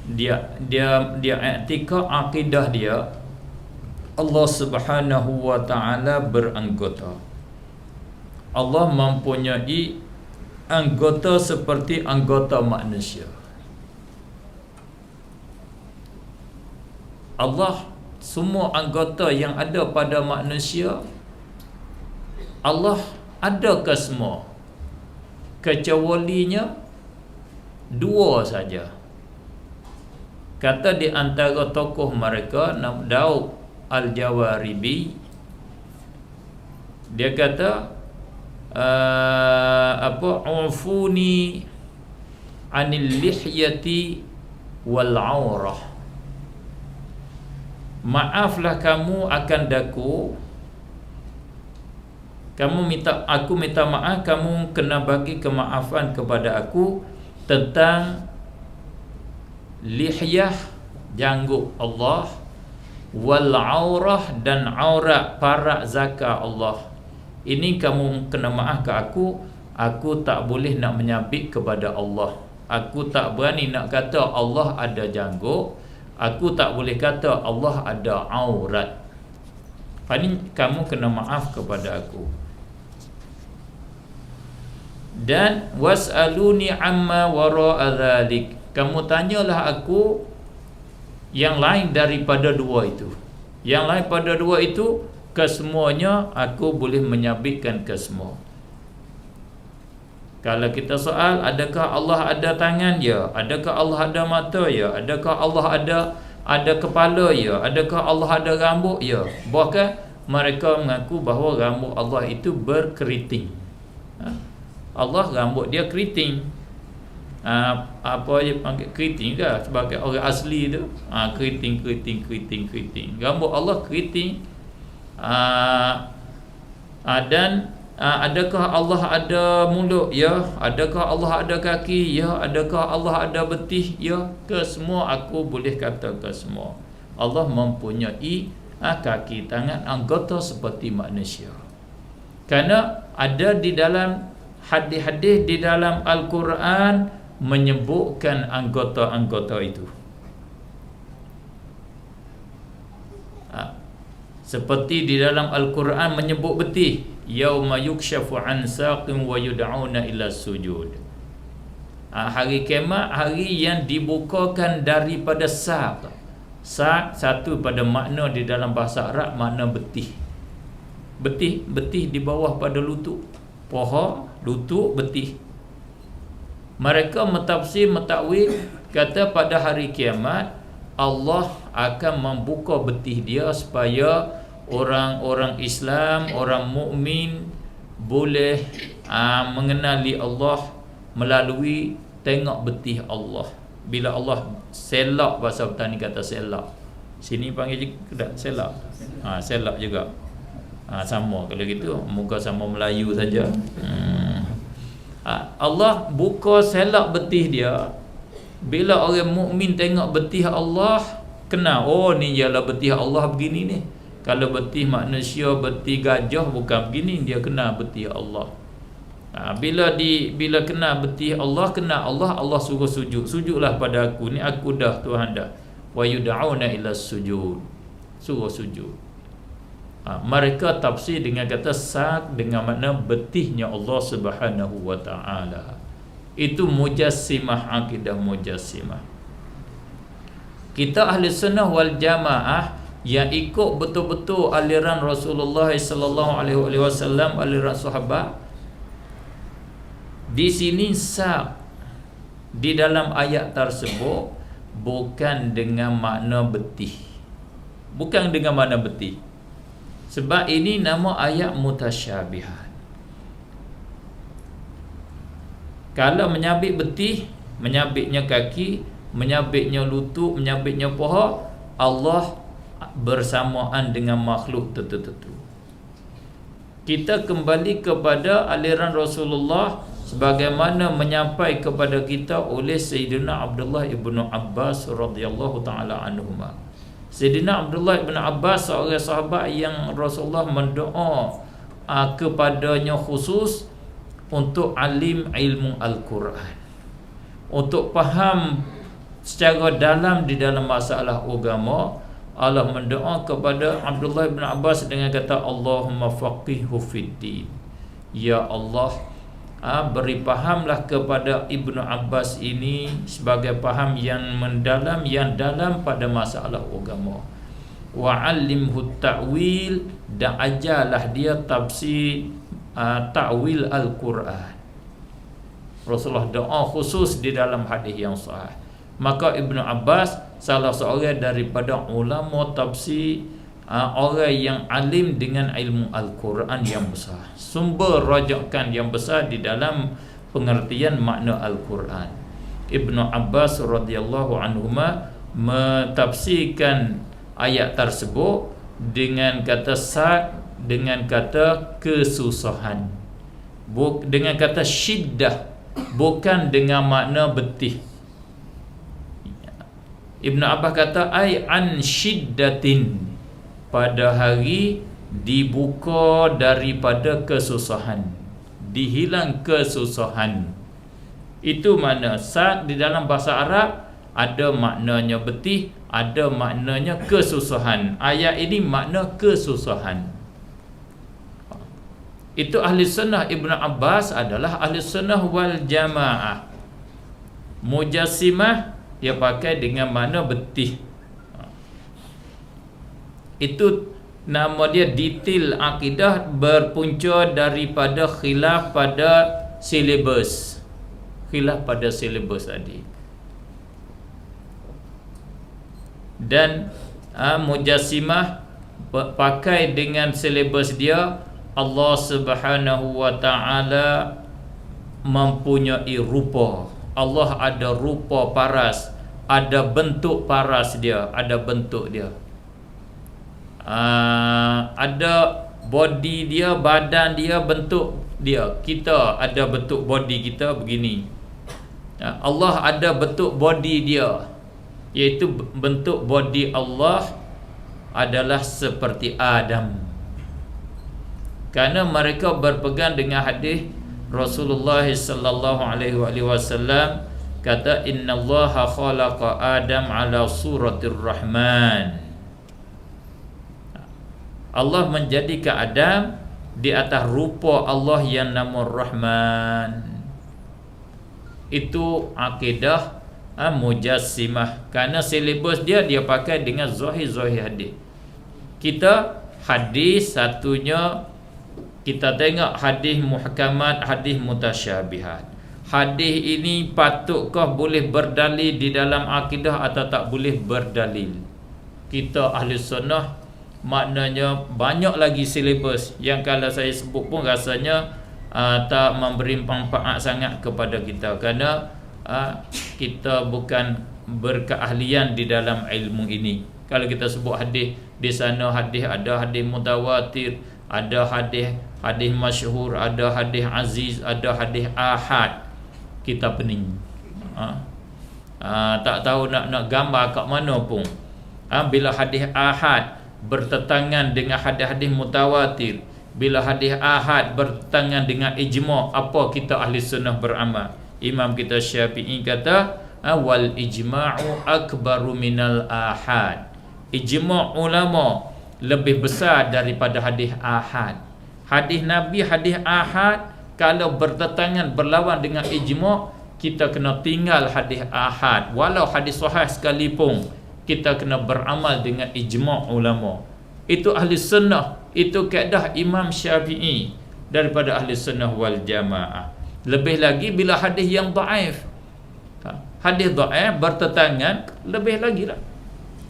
dia i'tikad akidah dia Allah Subhanahu wa taala beranggota. Allah mempunyai anggota seperti anggota manusia. Allah, semua anggota yang ada pada manusia, Allah ada ke semua, kecualinya dua saja. Kata di antara tokoh mereka, Daud Al-Jawaribi, dia kata ufuni anil lihyati wal aurah, maaflah kamu akan daku, aku minta maaf, kamu kena bagi kemaafan kepada aku tentang lihyah, janggut Allah, wal aurah, dan aurat parak zakar Allah. Ini kamu kena maaf ke aku tak boleh nak menyabit kepada Allah. Aku tak berani nak kata Allah ada janggut, aku tak boleh kata Allah ada aurat. Ini kamu kena maaf kepada aku. Dan was'aluni amma wara'a dzalik, kamu tanyalah aku yang lain daripada dua itu. Yang lain pada dua itu, kesemuanya aku boleh menyabitkan ke semua. Kalau kita soal, adakah Allah ada tangan? Ya. Adakah Allah ada mata? Ya. Adakah Allah ada kepala? Ya. Adakah Allah ada rambut? Ya. Bahkan mereka mengaku bahawa rambut Allah itu berkeriting. Allah rambut dia keriting. Apa dia panggil keriting ke sebagai orang asli tu? Keriting. Rambut Allah keriting. Dan adakah Allah ada mulut? Ya. Adakah Allah ada kaki? Ya. Adakah Allah ada betih? Ya. Kesemua aku boleh kata kesemua. Allah mempunyai kaki, tangan, anggota seperti manusia. Kerana ada di dalam hadis-hadis di dalam Al-Quran menyebutkan anggota-anggota itu. Seperti di dalam Al-Quran menyebut betih, yauma yukshafu an saqim wa yud'auna ila sujud. Hari kiamat, hari yang dibukakan daripada saq. Saq satu pada makna di dalam bahasa Arab, makna betih. Betih di bawah pada lutut. Paha, lutut, betih. Mereka mentakwil kata pada hari kiamat Allah akan membuka betih dia supaya orang-orang Islam, orang mukmin boleh mengenali Allah melalui tengok betih Allah. Bila Allah selak, bahasa petani kata selak. Sini panggil juga selak. Selak juga. Sama kalau gitu, muka sama Melayu saja. Allah buka selak betih dia. Bila orang mukmin tengok betih Allah, kenal, oh ni ialah betih Allah begini ni. Kalau betih manusia, betih gajah bukan begini, dia kenal betih Allah. Bila kena betih Allah, Allah suruh sujud. Sujudlah pada aku, ni aku dah, Tuhan dah. Wa yud'auna ila sujud, suruh sujud. Mereka tafsir dengan kata sak dengan makna betihnya Allah Subhanahu wa taala. Itu mujassimah, akidah mujassimah. Kita ahli sunnah wal jamaah yang ikut betul-betul aliran Rasulullah sallallahu alaihi wasallam, aliran sahabat. Di sini sak di dalam ayat tersebut bukan dengan makna betih. Bukan dengan makna betih. Sebab ini nama ayat mutasyabihat. Kalau menyabit betih, menyabitnya kaki, menyabitnya lutut, menyabitnya paha, Allah bersamaan dengan makhluk tertentu. Kita kembali kepada aliran Rasulullah sebagaimana menyampai kepada kita oleh Sayyidina Abdullah ibnu Abbas radhiyallahu taala anhuma. Sayyidina Abdullah ibnu Abbas seorang sahabat yang Rasulullah mendoa kepadanya khusus untuk alim ilmu Al-Quran, untuk faham secara dalam di dalam masalah agama. Allah mendoa kepada Abdullah ibn Abbas dengan kata Allahumma faqihhu fiddin. Ya Allah, beri fahamlah kepada Ibnu Abbas ini sebagai faham yang mendalam, yang dalam pada masalah agama. Wa 'allimhu ta'wil, dan ajarlah dia tafsir ta'wil Al-Quran. Rasulullah doa khusus di dalam hadis yang sahih. Maka Ibnu Abbas salah seorang daripada ulama tafsir, orang yang alim dengan ilmu Al-Quran yang besar, sumber rajakan yang besar di dalam pengertian makna Al-Quran. Ibnu Abbas radhiyallahu anhuma mentafsirkan ayat tersebut dengan kata sak, dengan kata kesusahan, dengan kata syiddah, bukan dengan makna betih. Ibnu Abbas kata ai an syiddatin, pada hari dibuka daripada kesusahan, dihilang kesusahan. Itu makna sak di dalam bahasa Arab, ada maknanya betih, ada maknanya kesusahan. Ayat ini makna kesusahan. Itu ahli sunnah. Ibnu Abbas adalah ahli sunnah wal jamaah. Mujassimah dia pakai dengan makna betih. Itu nama dia detail akidah, berpunca daripada khilaf pada silibus. Khilaf pada silibus tadi. Dan mujassimah pakai dengan silibus dia, Allah Subhanahu wa taala mempunyai rupa. Allah ada rupa paras, ada bentuk paras dia, ada bentuk dia. Ada body dia, badan dia, bentuk dia. Kita ada bentuk body kita begini. Allah ada bentuk body dia, iaitu bentuk body Allah adalah seperti Adam. Karena mereka berpegang dengan hadis Rasulullah sallallahu alaihi wasallam kata innallaha khalaqa Adam ala suratir Rahman. Allah menjadikan Adam di atas rupa Allah yang nama Rahman. Itu akidah mujassimah. Karena silibus dia pakai dengan zahir hadis. Kita hadis satunya, kita tengok hadis muhkamat, hadis mutasyabihat. Hadis ini patutkah boleh berdalil di dalam akidah atau tak boleh berdalil? Kita ahli sunnah maknanya banyak lagi silibus yang kalau saya sebut pun rasanya tak memberi manfaat sangat kepada kita, kerana kita bukan berkeahlian di dalam ilmu ini. Kalau kita sebut hadis, di sana hadis ada hadis mutawatir, ada hadis masyhur, ada hadis aziz, ada hadis ahad, kita pening. Tak tahu nak gambar kat mana pun. Bila hadis ahad bertentangan dengan hadis-hadis mutawatir, Bila hadis ahad bertentangan dengan ijma', apa kita ahli sunnah beramal? Imam kita Syafi'i kata, wal ijma'u akbaru minal ahad. Ijma' ulama lebih besar daripada hadis ahad. Hadis Nabi, hadis ahad, kalau bertentangan berlawan dengan ijma', kita kena tinggal hadis ahad. Walau hadis sahih sekalipun, kita kena beramal dengan ijma' ulama. Itu ahli sunnah, itu kaedah Imam Syafi'i daripada ahli sunnah wal jamaah. Lebih lagi bila hadis yang dhaif. Hadis dhaif bertentangan, lebih lagi lah.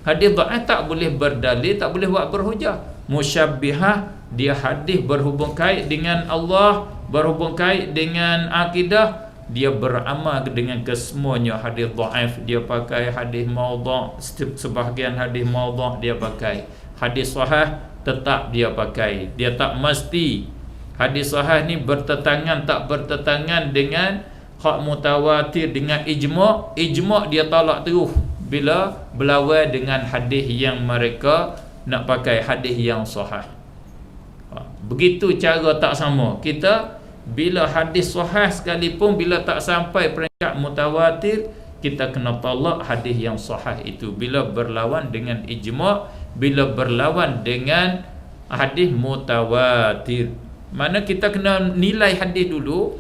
Hadis dhaif tak boleh berdalil, tak boleh buat berhujah. Musyabbihah, dia hadis berhubung kait dengan Allah, berhubung kait dengan akidah, dia beramal dengan kesemuanya. Hadis dhaif dia pakai, hadis maudhu', sebahagian hadis maudhu' dia pakai. Hadis sahih tetap dia pakai. Dia tak mesti. Hadis sahih ni bertentangan tak bertentangan dengan hak mutawatir, dengan ijma'. Ijma' dia tolak terus bila berlawan dengan hadis yang mereka nak pakai, hadis yang sahih. Begitu cara tak sama. Kita bila hadis sahih sekalipun, bila tak sampai peringkat mutawatir, kita kena tolak hadis yang sahih itu bila berlawan dengan ijma', bila berlawan dengan hadis mutawatir. Mana kita kena nilai hadis dulu,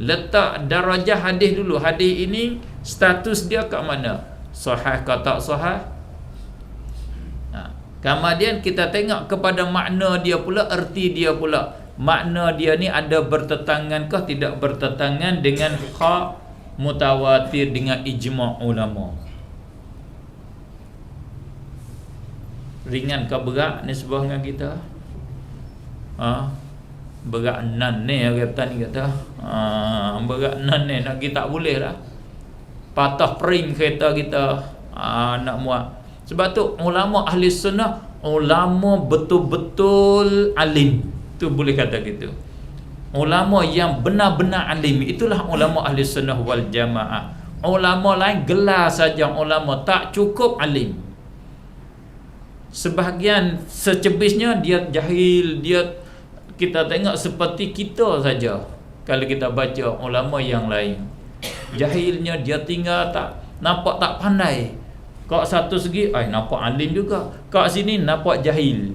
letak darajah hadis dulu. Hadis ini status dia kat mana? Sahih ke tak sahih? Kemudian kita tengok kepada makna dia pula, erti dia pula. Makna dia ni ada bertentangan ke tidak bertentangan dengan hak mutawatir, dengan ijma' ulama. Ringan ke berat ni sebuah dengan kita? Berat nan ni kata ni kata. Berat nan ni nak kita tak boleh lah. Patah pering kereta kita nak muat. Sebab tu ulama ahli sunnah, ulama betul-betul alim. Tu boleh kata gitu. Ulama yang benar-benar alim, itulah ulama ahli sunnah wal jamaah. Ulama lain gelar saja ulama, tak cukup alim. Sebahagian secebisnya dia jahil, dia kita tengok seperti kita saja. Kalau kita baca ulama yang lain, jahilnya dia tinggal tak nampak, tak pandai. Kau satu segi nampak alim juga, kat sini nampak jahil.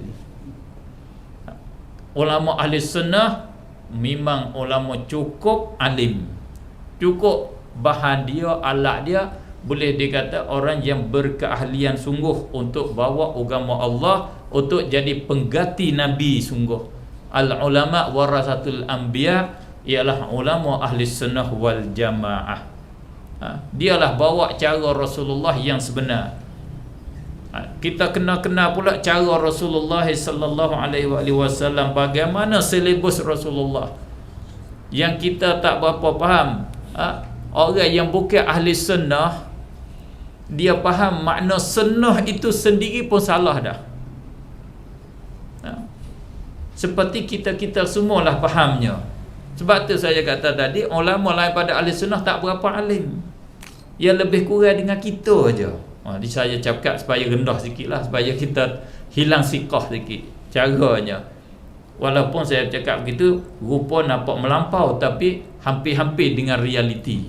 Ulama ahli sunnah memang ulama cukup alim, cukup bahan dia, alat dia. Boleh dikata orang yang berkeahlian sungguh untuk bawa agama Allah, untuk jadi pengganti Nabi sungguh. Al-ulama warasatul anbiya, ialah ulama ahli sunnah wal jamaah. Dialah bawa cara Rasulullah yang sebenar. Kita kena kenal pula cara Rasulullah sallallahu alaihi wasallam, bagaimana silibus Rasulullah yang kita tak berapa faham. Orang yang bukan ahli sunnah, dia faham makna sunnah itu sendiri pun salah dah. Seperti kita semualah fahamnya. Sebab tu saya kata tadi, ulama lain pada ahli sunnah tak berapa alim. Yang lebih kurang dengan kita aja. Jadi saya cakap supaya rendah sikitlah, supaya kita hilang sikah sikit caranya. Walaupun saya cakap begitu, rupa nampak melampau, tapi hampir-hampir dengan realiti.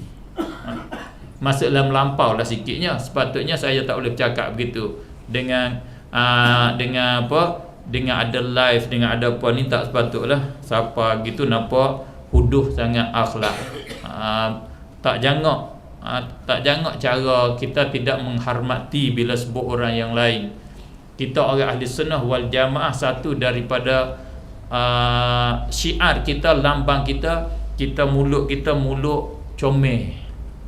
Masuklah melampau lah sikitnya. Sepatutnya saya tak boleh bercakap begitu. Dengan apa? Dengan ada live, dengan ada apa ni, tak sepatutlah. Siapa gitu nampak huduh sangat akhlak. Tak jangok. Tak jangok cara kita tidak menghormati bila sebut orang yang lain. Kita orang ahli sunnah wal jamaah, satu daripada syiar kita, lambang kita, mulut comel.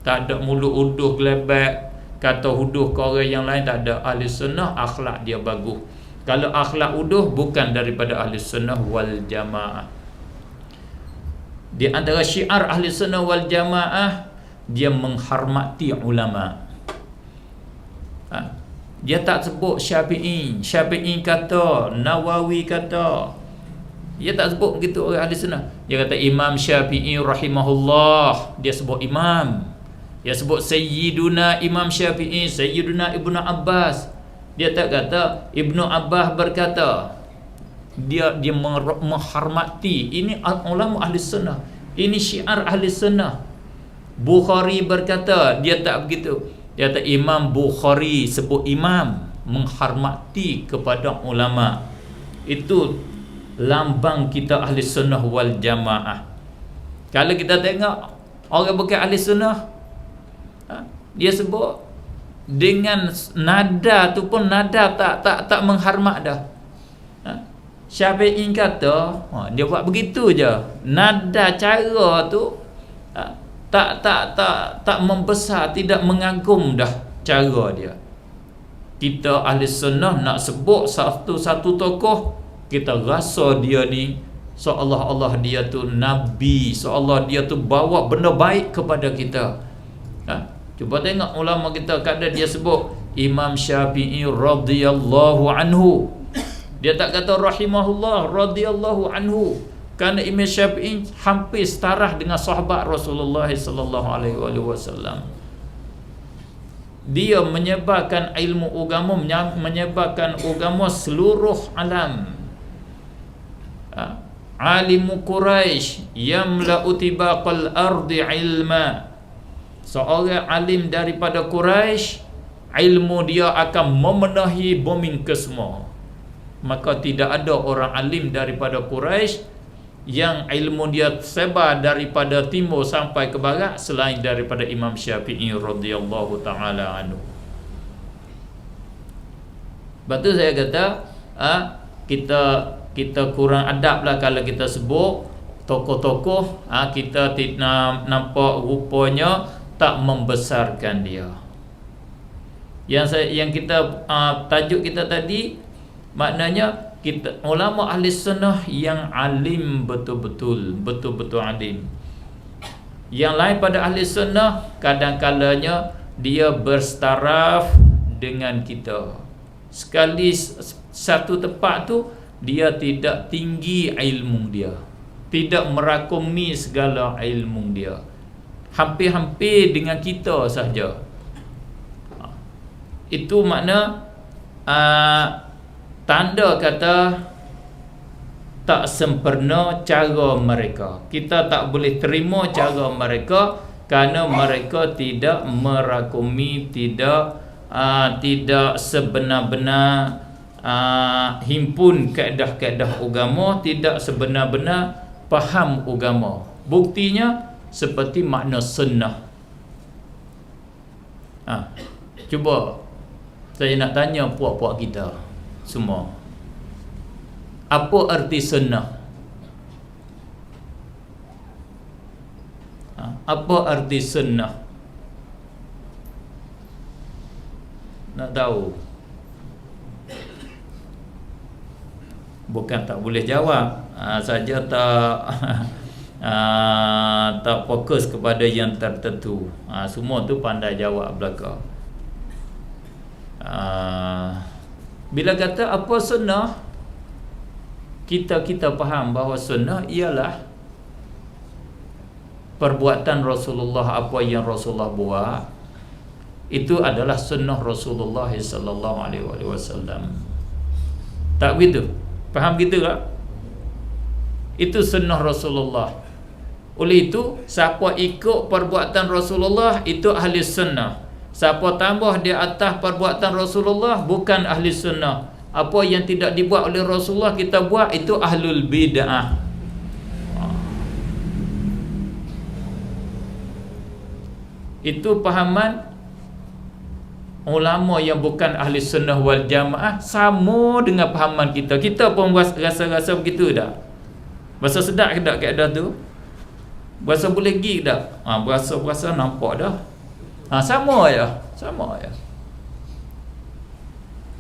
Tak ada mulut uduh gelebek, kata huduh ke orang yang lain, tak ada. Ahli sunnah akhlak dia bagus. Kalau akhlak uduh, bukan daripada ahli sunnah wal jamaah. Di antara syiar ahli sunnah wal jamaah, dia menghormati ulama. Dia tak sebut Syafi'i kata, Nawawi kata. Dia tak sebut begitu orang ahli sunnah. Dia kata Imam Syafi'i rahimahullah, dia sebut imam. Dia sebut Sayyiduna Imam Syafi'i, Sayyiduna Ibnu Abbas. Dia tak kata Ibnu Abbas berkata. dia menghormati. Ini ulama ahli sunnah, ini syiar ahli sunnah. Bukhari berkata, dia tak begitu. Dia kata Imam Bukhari sebut imam, menghormati kepada ulama. Itu lambang kita ahli sunnah wal jamaah. Kalau kita tengok orang bukan ahli sunnah, dia sebut dengan nada tu pun nada tak menghormat dah. Syafi'i kata, dia buat begitu je. Nada cara tu tak membesar, tidak mengagum dah cara dia. Kita ahli sunnah nak sebut satu tokoh, kita rasa dia ni seolah-olah dia tu nabi, seolah dia tu bawa benda baik kepada kita. Cuba tengok ulama kita, kadang dia sebut Imam Syafi'i radhiyallahu anhu, dia tak kata rahimahullah, radhiyallahu anhu. Kerana Imam Syafi'i hampir setara dengan sahabat Rasulullah sallallahu alaihi wasallam. Dia menyebarkan ilmu agama, menyebarkan agama seluruh alam. Alimu Quraisy yamla'u tibaqal ardi ilma. Seorang alim daripada Quraisy, ilmu dia akan memenuhi bumi ke semua. Maka tidak ada orang alim daripada Quraisy yang ilmu dia sebar daripada timur sampai ke barat selain daripada Imam Syafi'i radhiyallahu ta'ala anhu. Sebab tu saya kata kita kurang adab lah kalau kita sebut tokoh-tokoh, kita nampak rupanya tak membesarkan dia. Yang kita tajuk kita tadi, maknanya kita ulama ahli sunnah yang alim betul-betul alim. Yang lain pada ahli sunnah kadang-kalanya dia berstaraf dengan kita. Sekali satu tempat tu dia tidak tinggi ilmu dia, tidak merakumi segala ilmu dia, hampir-hampir dengan kita saja. Itu makna tanda kata tak sempurna cara mereka. Kita tak boleh terima cara mereka kerana mereka tidak merakumi, tidak sebenar-benar himpun kaedah-kaedah agama, tidak sebenar-benar faham agama. Buktinya seperti makna sunnah. Cuba saya nak tanya puak-puak kita semua, apa arti sunnah? Apa arti sunnah? Nak tahu? Bukan tak boleh jawab, saja tak fokus kepada yang tertentu. Semua tu pandai jawab belaka. Bila kata apa sunnah, kita faham bahawa sunnah ialah perbuatan Rasulullah. Apa yang Rasulullah buat itu adalah sunnah Rasulullah sallallahu alaihi wasallam. Tak begitu? Faham gitu tak? Itu sunnah Rasulullah. Oleh itu, siapa ikut perbuatan Rasulullah itu ahli sunnah. Siapa tambah di atas perbuatan Rasulullah bukan ahli sunnah. Apa yang tidak dibuat oleh Rasulullah kita buat, itu ahlul bid'ah. Itu pahaman ulama yang bukan ahli sunnah wal jamaah, sama dengan pahaman kita. Kita pun rasa-rasa begitu tak? Berasa sedap ke tak kaedah tu? Berasa boleh pergi tak? Berasa nampak dah. Sama ya.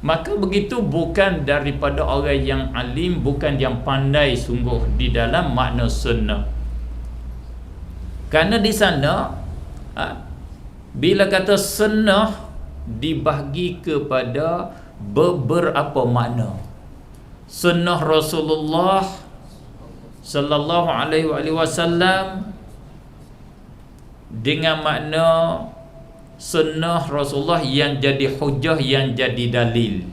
Maka begitu bukan daripada orang yang alim, bukan yang pandai sungguh di dalam makna sunnah. Kerana di sana bila kata sunnah dibahagi kepada beberapa makna. Sunnah Rasulullah sallallahu alaihi wasallam dengan makna sunnah Rasulullah yang jadi hujah, yang jadi dalil.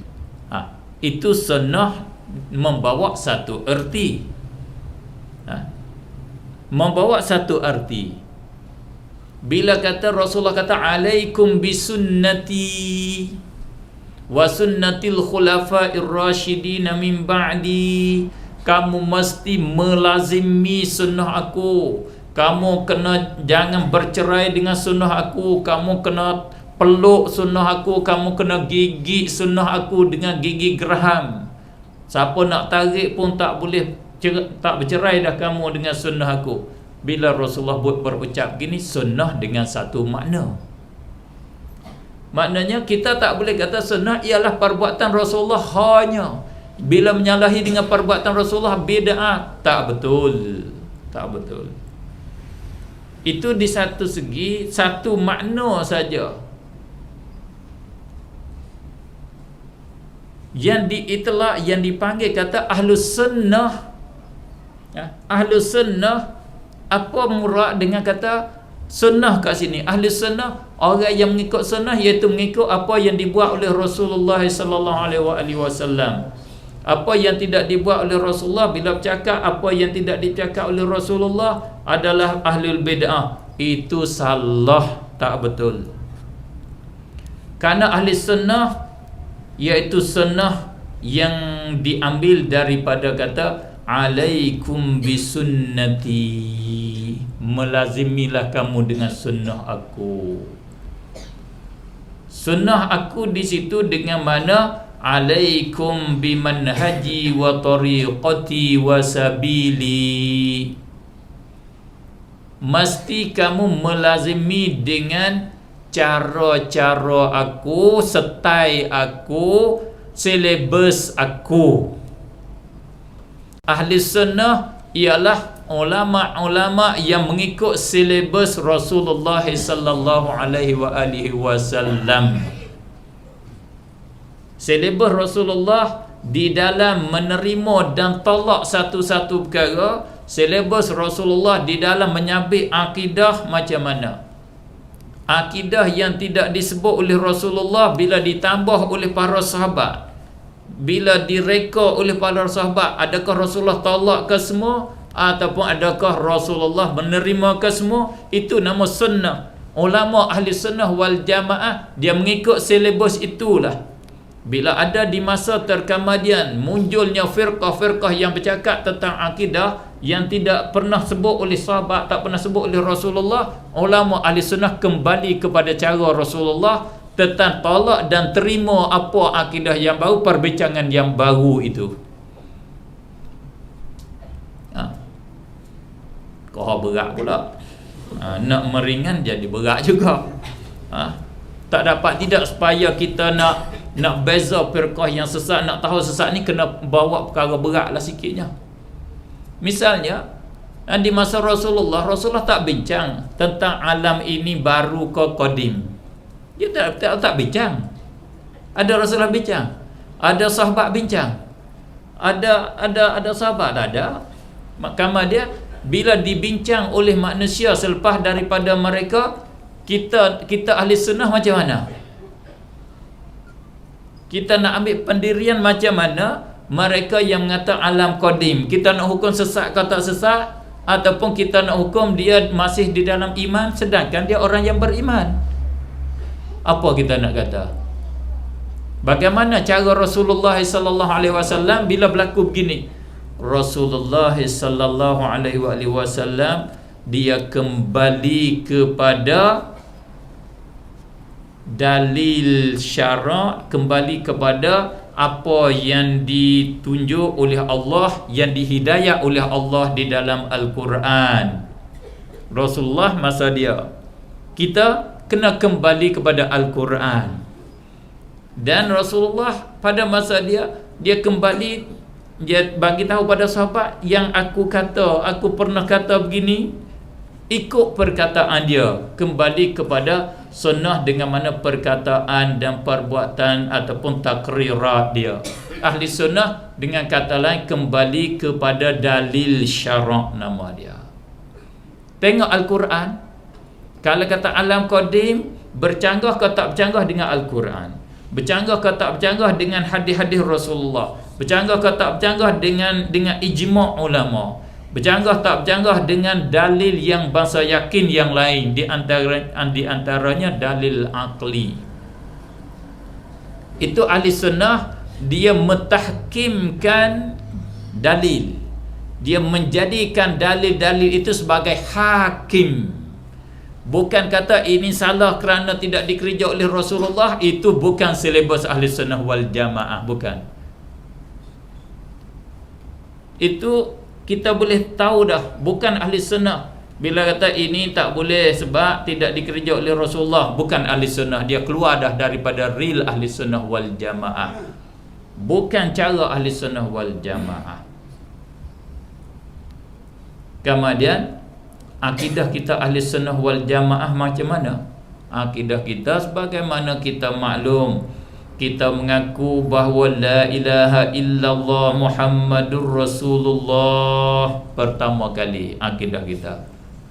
Itu sunnah membawa satu erti. Membawa satu arti. Bila kata Rasulullah kata alaikum bisunnati wa sunnatil khulafa'ir rasyidin min ba'di, kamu mesti melazimi sunnah aku. Kamu kena jangan bercerai dengan sunnah aku. Kamu kena peluk sunnah aku. Kamu kena gigit sunnah aku dengan gigi geraham. Siapa nak tarik pun tak boleh, tak bercerai dah kamu dengan sunnah aku. Bila Rasulullah berucap gini, sunnah dengan satu makna. Maknanya kita tak boleh kata sunnah ialah perbuatan Rasulullah hanya. Bila menyalahi dengan perbuatan Rasulullah bid'ah, tak betul. Tak betul. Itu di satu segi, satu makna saja. Yang diitlak, yang dipanggil kata Ahlus Sunnah. Ahlus Sunnah, apa murad dengan kata sunnah kat sini? Ahli sunnah, orang yang mengikut sunnah, iaitu mengikut apa yang dibuat oleh Rasulullah sallallahu alaihi wasallam. Apa yang tidak dibuat oleh Rasulullah, bila bercakap apa yang tidak dicakap oleh Rasulullah adalah ahlul bid'ah. Itu salah, tak betul. Karena ahli sunnah iaitu sunnah yang diambil daripada kata alaikum bisunnati, melazimilah kamu dengan sunnah aku. Sunnah aku di situ dengan mana alaikum bimanhaji wa tariqati wa sabili, mesti kamu melazimi dengan cara-cara aku, style aku, silabus aku. Ahli sunnah ialah ulama-ulama yang mengikut silabus Rasulullah sallallahu alaihi wasallam. Silabus Rasulullah di dalam menerima dan tolak satu-satu perkara. Silabus Rasulullah di dalam menyabit akidah macam mana? Akidah yang tidak disebut oleh Rasulullah bila ditambah oleh para sahabat, bila direka oleh para sahabat, adakah Rasulullah tolak ke semua ataupun adakah Rasulullah menerima ke semua? Itu nama sunnah. Ulama ahli sunnah wal jamaah dia mengikut silabus itulah. Bila ada di masa terkemudian munculnya firqah-firqah yang bercakap tentang akidah yang tidak pernah sebut oleh sahabat, tak pernah sebut oleh Rasulullah, ulama ahli sunnah kembali kepada cara Rasulullah tentang tolak dan terima apa akidah yang baru, perbincangan yang baru itu. Kau berat pula. Nak meringan jadi berat juga. Tak dapat tidak supaya kita nak beza firqah yang sesat, nak tahu sesat ni kena bawa perkara berat lah sikitnya. Misalnya di masa Rasulullah tak bincang tentang alam ini baru ke qadim. Dia tak bincang. Ada Rasulullah bincang, ada sahabat bincang, ada sahabat tak ada. Mahkamah dia bila dibincang oleh manusia selepas daripada mereka, kita ahli sunnah macam mana? Kita nak ambil pendirian macam mana mereka yang mengatakan alam qadim? Kita nak hukum sesat ke tak sesat, ataupun kita nak hukum dia masih di dalam iman sedangkan dia orang yang beriman? Apa kita nak kata? Bagaimana cara Rasulullah sallallahu alaihi wasallam bila berlaku begini? Rasulullah sallallahu alaihi wasallam dia kembali kepada dalil syarak, kembali kepada apa yang ditunjuk oleh Allah, yang dihidayah oleh Allah di dalam Al-Quran. Rasulullah masa dia, kita kena kembali kepada Al-Quran. Dan Rasulullah pada masa dia kembali, dia bagi tahu pada sahabat, yang aku pernah kata begini, ikut perkataan dia, kembali kepada sunnah dengan mana perkataan dan perbuatan ataupun takrirat dia. Ahli sunnah dengan kata lain kembali kepada dalil syarak nama dia. Tengok Al-Quran, kalau kata alam qadim bercanggah ke tak bercanggah dengan Al-Quran. Bercanggah ke tak bercanggah dengan hadis-hadis Rasulullah, bercanggah ke tak bercanggah dengan ijma' ulama, bercanggah tak bercanggah dengan dalil yang bangsa yakin yang lain, di antaranya dalil akli. Itu ahli sunnah, dia mentahkimkan dalil, dia menjadikan dalil-dalil itu sebagai hakim. Bukan kata ini salah kerana tidak dikerja oleh Rasulullah. Itu bukan silibus ahli sunnah wal jamaah, bukan. Itu kita boleh tahu dah, bukan ahli sunnah. Bila kata ini tak boleh sebab tidak dikerja oleh Rasulullah, bukan ahli sunnah. Dia keluar dah daripada real ahli sunnah wal jamaah. Bukan cara ahli sunnah wal jamaah. Kemudian akidah kita ahli sunnah wal jamaah macam mana? Akidah kita sebagaimana kita maklum, kita mengaku bahawa la ilaha illallah Muhammadur Rasulullah. Pertama kali akidah kita,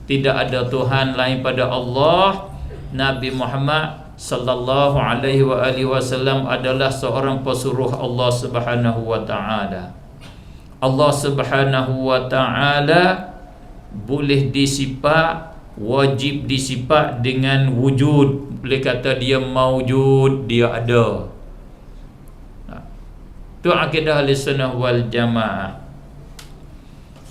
tidak ada Tuhan lain pada Allah. Nabi Muhammad sallallahu alaihi wasallam adalah seorang pesuruh Allah Subhanahu wa taala. Allah Subhanahu wa taala boleh disifat, wajib disifat dengan wujud. Boleh kata dia maujud, dia ada. Itu akidah ahli sunnah wal jamaah.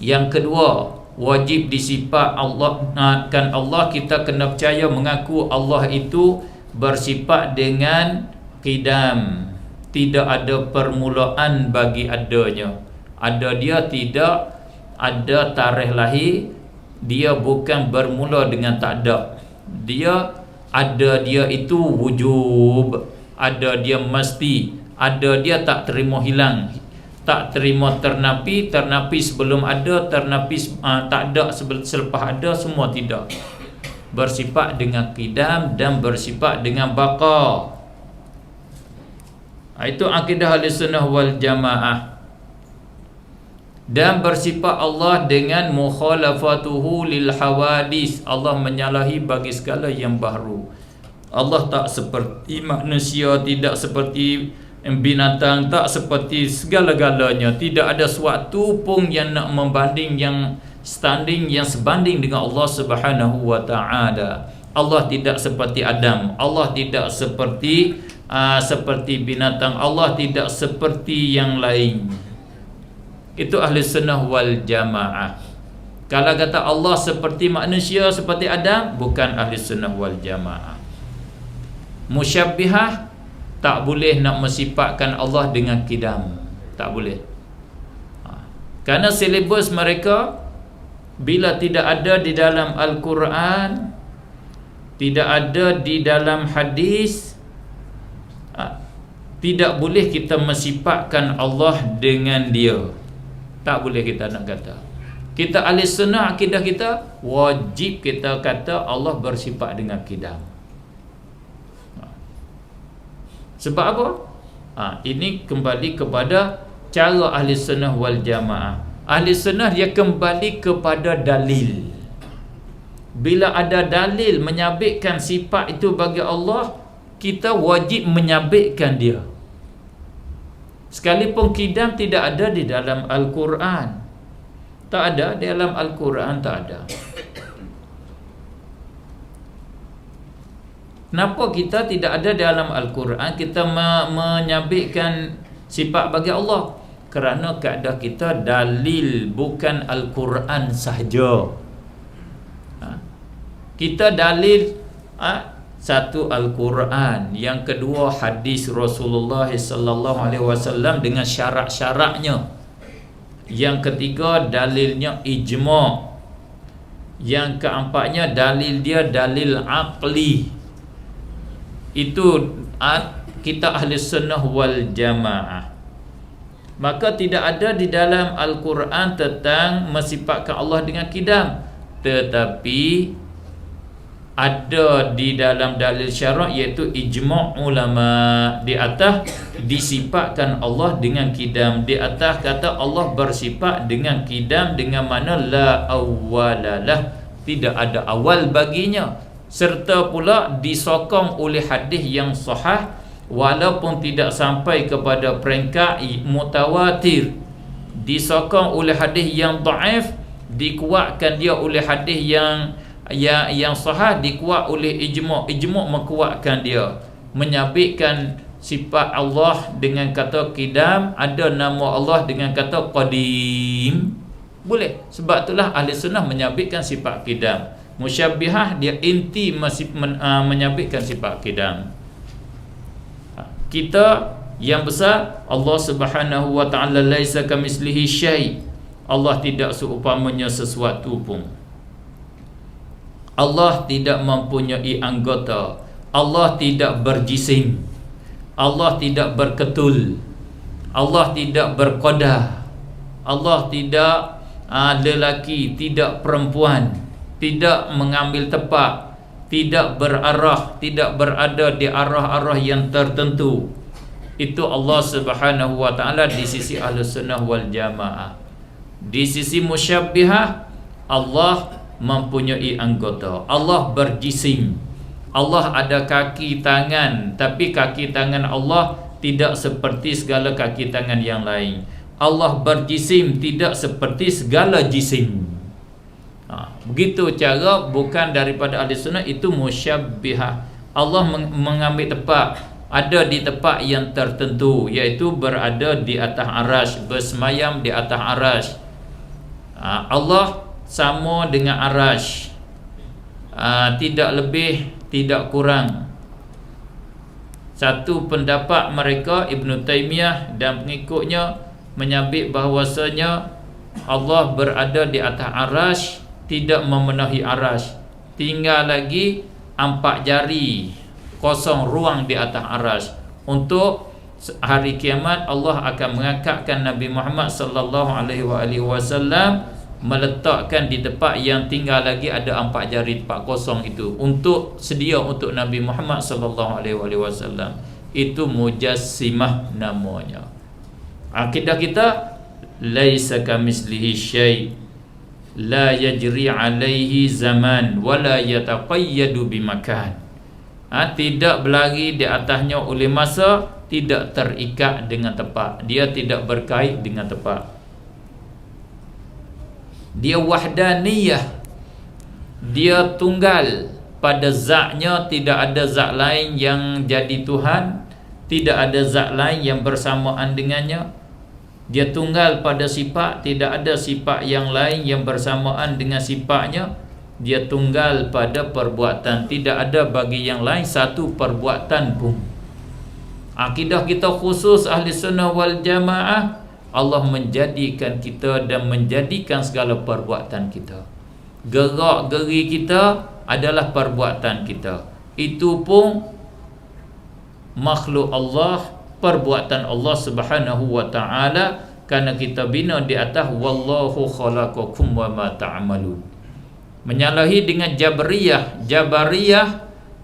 Yang kedua, wajib disifat Allah. Kan Allah, kita kena percaya, mengaku Allah itu bersifat dengan qidam, tidak ada permulaan bagi adanya. Ada dia, tidak ada tarikh lahir. Dia bukan bermula dengan tak ada. Dia ada, dia itu wujub. Ada dia mesti. Ada dia tak terima hilang, tak terima ternapi. Ternapi sebelum ada, ternapi tak ada selepas ada, semua tidak. Bersifat dengan qidam dan bersifat dengan baqa. Itu akidah ahli sunnah wal jamaah. Dan bersifat Allah dengan mukhalafatuhu lil hawadis. Allah menyalahi bagi segala yang baru. Allah tak seperti manusia, tidak seperti binatang, tak seperti segala-galanya. Tidak ada suatu pun yang nak membanding, yang standing, yang sebanding dengan Allah Subhanahu wa taala. Allah tidak seperti Adam. Allah tidak seperti binatang. Allah tidak seperti yang lain. Itu ahli sunnah wal jamaah. Kalau kata Allah seperti manusia, seperti Adam, bukan ahli sunnah wal jamaah. Musyabbihah, tak boleh nak mensifatkan Allah dengan qidam, tak boleh. Karena silibus mereka, bila tidak ada di dalam Al-Quran, tidak ada di dalam hadis, tidak boleh kita mensifatkan Allah dengan dia. Tak boleh kita nak kata. Kita ahli sunnah, akidah kita wajib kita kata Allah bersifat dengan qidam. Sebab apa? Ini kembali kepada cara ahli sunnah wal jamaah. Ahli sunnah dia kembali kepada dalil. Bila ada dalil menyabitkan sifat itu bagi Allah, kita wajib menyabitkan dia. Sekalipun qidam tidak ada di dalam Al-Quran. Tak ada di dalam Al-Quran, tak ada. Kenapa kita tidak ada dalam Al-Quran kita menyabitkan sifat bagi Allah? Kerana keadaan kita dalil, bukan Al-Quran sahaja. Kita dalil, satu Al-Quran, yang kedua hadis Rasulullah sallallahu alaihi wasallam dengan syarat-syaratnya. Yang ketiga dalilnya ijma'. Yang keempatnya dalil dia dalil aqli. Itu kita ahli sunnah wal jamaah. Maka tidak ada di dalam Al-Quran tentang mensifatkan Allah dengan qidam, tetapi ada di dalam dalil syarak, iaitu ijma' ulama di atas disifatkan Allah dengan qidam. Di atas kata Allah bersifat dengan qidam, dengan mana la awwalalah, tidak ada awal baginya. Serta pula disokong oleh hadis yang sahih walaupun tidak sampai kepada peringkat mutawatir, disokong oleh hadis yang dhaif, dikuatkan dia oleh hadis yang sahih, dikuat oleh ijma' menguatkan dia, menyabitkan sifat Allah dengan kata qidam, ada nama Allah dengan kata qadim, boleh. Sebab itulah ahli sunnah menyabitkan sifat qidam. Musyabbihah dia inti masih menyabitkan sifat qidam. Kita yang besar, Allah Subhanahu wa taala laisa kamislihi syai'. Allah tidak seumpamanya sesuatu pun. Allah tidak mempunyai anggota. Allah tidak berjisim. Allah tidak berketul. Allah tidak berqadah. Allah tidak lelaki, tidak perempuan, tidak mengambil tempat, tidak berarah, tidak berada di arah-arah yang tertentu. Itu Allah Subhanahu wa taala di sisi Ahlussunnah wal Jamaah. Di sisi musyabbihah, Allah mempunyai anggota, Allah berjisim, Allah ada kaki tangan, tapi kaki tangan Allah tidak seperti segala kaki tangan yang lain. Allah berjisim, tidak seperti segala jisim. Begitu cara, bukan daripada ahli sunnah, itu musyabbihah. Allah mengambil tempat, ada di tempat yang tertentu, iaitu berada di atas arasy, bersemayam di atas arasy. Allah sama dengan arasy, tidak lebih, tidak kurang. Satu pendapat mereka, Ibn Taymiyah dan pengikutnya, menyabit bahawasanya Allah berada di atas arasy, tidak memenuhi arasy, tinggal lagi 4 jari kosong ruang di atas arasy. Untuk hari kiamat Allah akan mengangkatkan Nabi Muhammad sallallahu alaihi wasallam, meletakkan di tempat yang tinggal lagi ada 4 jari tempat kosong itu, untuk sedia untuk Nabi Muhammad sallallahu alaihi wasallam. Itu mujassimah namanya. Akidah kita, laisa kamislihi syai', la yajri alaihi zaman wa la yataqayyadu bimakan. Tidak berlari di atasnya oleh masa, tidak terikat dengan tempat, dia tidak berkait dengan tempat. Dia wahdaniyah, dia tunggal pada zatnya, tidak ada zat lain yang jadi Tuhan, tidak ada zat lain yang bersamaan dengannya. Dia tunggal pada sifat, tidak ada sifat yang lain yang bersamaan dengan sifatnya. Dia tunggal pada perbuatan, tidak ada bagi yang lain satu perbuatan pun. Akidah kita khusus ahli sunnah wal jamaah, Allah menjadikan kita dan menjadikan segala perbuatan kita, gerak geri kita adalah perbuatan kita. Itu pun makhluk Allah, perbuatan Allah Subhanahu wa taala, karena kita bina di atas wallahu khalaqakum wa ma ta'malun. Menyalahi dengan Jabariyah. Jabariyah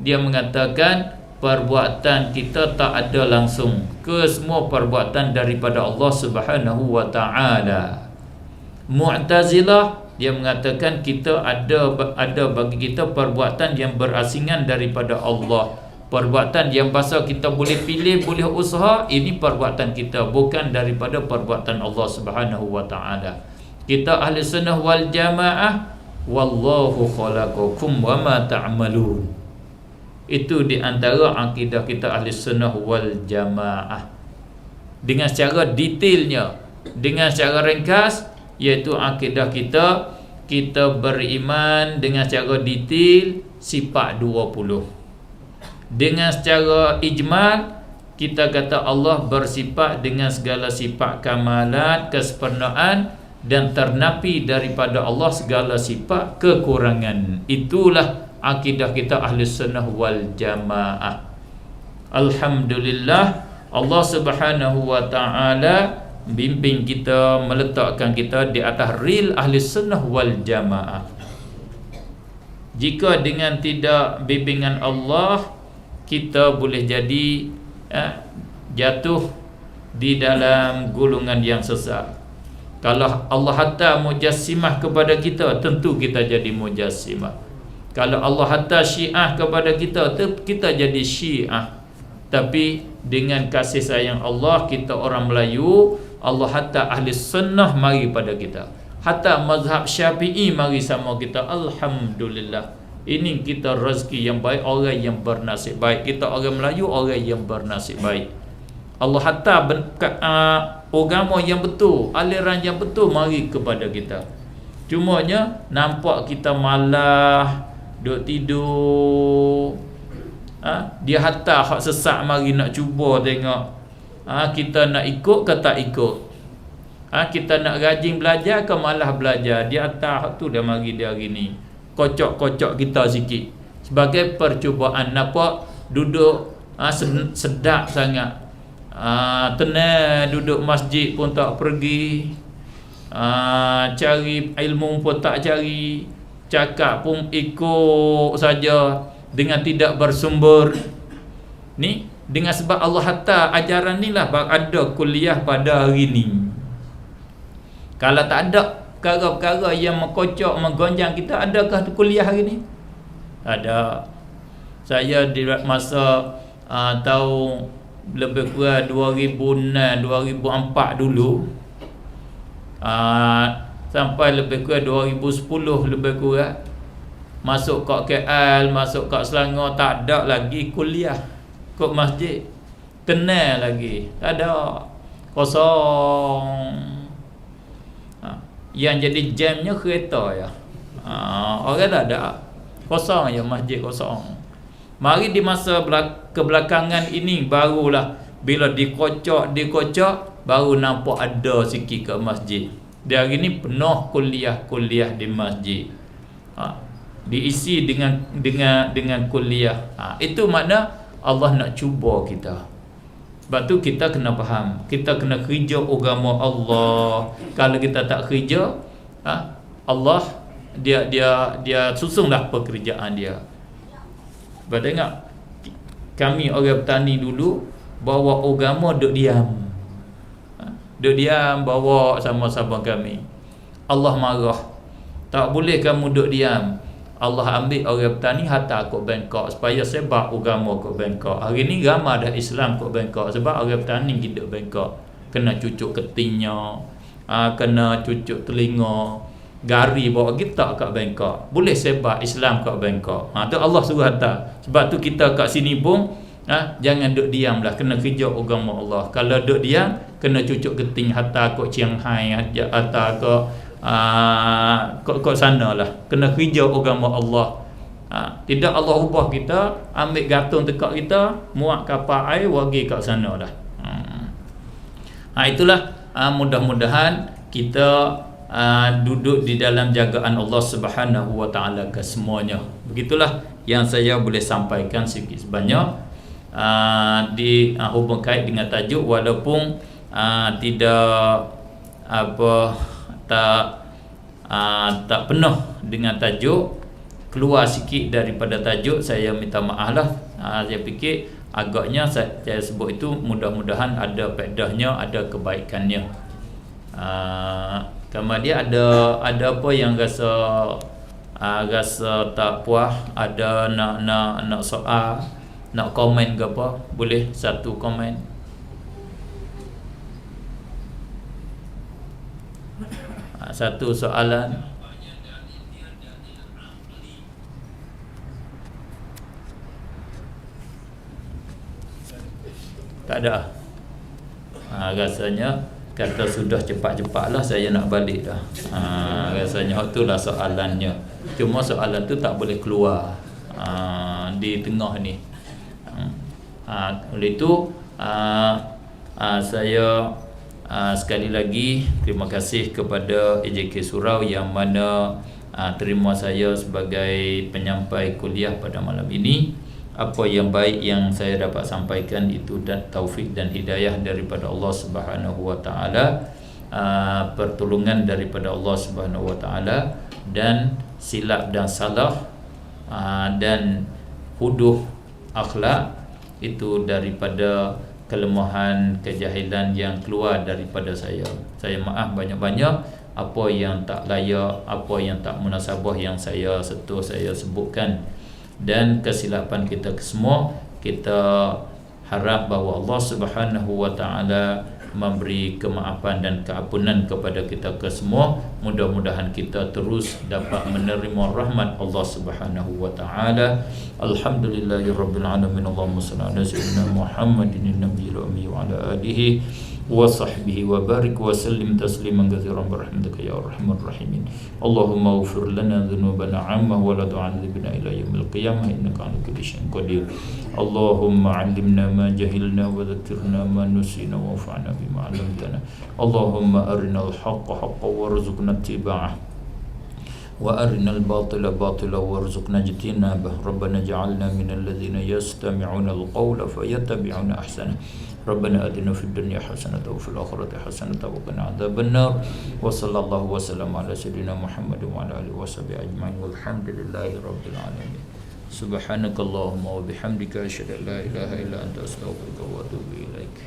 dia mengatakan perbuatan kita tak ada langsung, ke semua perbuatan daripada Allah Subhanahu wa taala. Mu'tazilah dia mengatakan kita ada bagi kita perbuatan yang berasingan daripada Allah. Perbuatan yang bahasa kita boleh pilih, boleh usaha, ini perbuatan kita, bukan daripada perbuatan Allah Subhanahu wa taala. Kita ahli sunnah wal jamaah, wallahu khalaqakum wa ma ta'malun. Itu di antara akidah kita ahli sunnah wal jamaah. Dengan secara detailnya, dengan secara ringkas, iaitu akidah kita beriman dengan secara detail sifat 20. Dengan secara ijmal, kita kata Allah bersifat dengan segala sifat kamalat, kesempurnaan, dan ternapi daripada Allah segala sifat kekurangan. Itulah akidah kita ahli sunnah wal jamaah. Alhamdulillah, Allah Subhanahu wa ta'ala bimbing kita, meletakkan kita di atas ril ahli sunnah wal jamaah. Jika dengan tidak bimbingan Allah, kita boleh jadi jatuh di dalam gulungan yang sesat. Kalau Allah hantar mujassimah kepada kita, tentu kita jadi mujassimah. Kalau Allah hantar syiah kepada kita, kita jadi syiah. Tapi dengan kasih sayang Allah, kita orang Melayu, Allah hatta ahli sunnah mari pada kita, hatta mazhab Syafi'i mari sama kita. Alhamdulillah, ini kita rezeki yang baik, orang yang bernasib baik. Kita orang Melayu, orang yang bernasib baik. Allah hatta agama yang betul, aliran yang betul mari kepada kita. Cumanya nampak kita malah duk tidur. Dia hatta hak sesat mari nak cuba tengok. Kita nak ikut ke tak ikut. Kita nak rajin belajar ke malah belajar. Dia hatta hak tu dah mari dia hari ni. Kocok-kocok kita sikit. Sebagai percubaan, nampak duduk sedap sangat. Tenang duduk masjid pun tak pergi, cari ilmu pun tak cari, cakap pun ikut saja dengan tidak bersumber. Ni dengan sebab Allah hatta ajaran ni lah ada kuliah pada hari ni. Kalau tak ada perkara-perkara yang mengkocok, menggonjang kita, adakah kuliah hari ni? Ada. Saya di masa tahun lebih kurang 2004 dulu, sampai lebih kurang 2010 lebih kurang, masuk kat KL, masuk kat Selangor, tak ada lagi kuliah kat masjid. Kenal lagi, tak ada, kosong. Yang jadi jamnya kereta ya. Orang tak ada, kosong ya, masjid kosong. Mari di masa kebelakangan ini barulah bila dikocok baru nampak ada sikit ke masjid. Di hari ni penuh kuliah di masjid. Diisi dengan kuliah. Itu makna Allah nak cuba kita. Sebab tu kita kena faham, kita kena kerja agama Allah. Kalau kita tak kerja, Allah dia susunglah pekerjaan dia. Tengok, kami orang petani dulu bawa agama duk diam, bawa sama-sama kami. Allah marah, tak boleh kamu duk diam. Allah ambil orang petani hantar ke Bangkok supaya sebab agama ke Bangkok. Hari ni ramai dah Islam ke Bangkok sebab orang petani hidup Bangkok. Kena cucuk ketingnya, kena cucuk telinga, gari bawa kita kat Bangkok. Boleh sebab Islam kat Bangkok. Tu Allah suruh hantar. Sebab tu kita kat sini pun jangan duk diam lah, kena kerja agama Allah. Kalau duk diam, kena cucuk keting hantar kat Chiang Hai, hantar kat sana lah. Kena kerja agama Allah. Tidak Allah ubah kita, ambil gantung tekak kita, muat kapal air, wagi kat sana lah. Itulah mudah-mudahan kita duduk di dalam jagaan Allah Subhanahu wa taala kesemuanya. Begitulah yang saya boleh sampaikan sikit sebanyak di hubung kait dengan tajuk, walaupun tidak tak penuh dengan tajuk, keluar sikit daripada tajuk, saya minta maaf lah. Saya fikir agaknya saya sebut itu mudah-mudahan ada faedahnya, ada kebaikannya. Kemudian ada apa yang rasa tak puas, ada nak soal, nak komen ke apa, boleh satu komen. Satu soalan. Tak ada. Rasanya kata sudah cepat-cepatlah saya nak balik dah. Rasanya itulah soalannya. Cuma soalan tu tak boleh keluar di tengah ni. Oleh itu saya sekali lagi terima kasih kepada AJK Surau yang mana terima saya sebagai penyampai kuliah pada malam ini. Apa yang baik yang saya dapat sampaikan itu dan taufik dan hidayah daripada Allah Subhanahu wa taala, pertolongan daripada Allah Subhanahu wa taala, dan silap dan salah dan huduh akhlak itu daripada kelemahan, kejahilan yang keluar daripada saya. Saya maaf banyak-banyak apa yang tak layak, apa yang tak munasabah yang saya sentuh, saya sebutkan. Dan kesilapan kita semua kita harap bahawa Allah Subhanahu wa taala memberi kemaafan dan keampunan kepada kita kesemua. Mudah-mudahan kita terus dapat menerima rahmat Allah Subhanahu wa taala. Alhamdulillahirabbil alamin. Allahumma shalli ala sayyidina Muhammadin nabiyil ummi wa ala alihi wa sahbihi wa barik wa sallim tasliman katsiran birahmatika ya arhamar rahimin. Allahumma ighfir lana dhunubana 'amma wa la tu'adzibna ila yaumil qiyamah innaka 'ala kulli syai'in qadir. Allahumma 'allimna ma jahilna wa dhakkirna ma nusina wa anfa'na bima 'allamtana. Allahumma arinal haqqa haqqan warzuqna ittiba'ah wa arinal batila batila warzuqna ijtinabah. Rabbana ij'alna minal ladzina yastami'una al-qawla fayattabi'una ahsana. Rabbana atina fid dunya hasanatan wa fil akhirati hasanatan wa qina adzabannar. Wa sallallahu wa sallama ala sayyidina Muhammad wa ala alihi washabihi ajma'in. Walhamdulillahi rabbil alamin. Subhanakallahumma wa bihamdika asyhadu an la ilaha illa anta astaghfiruka wa atubu ilaik.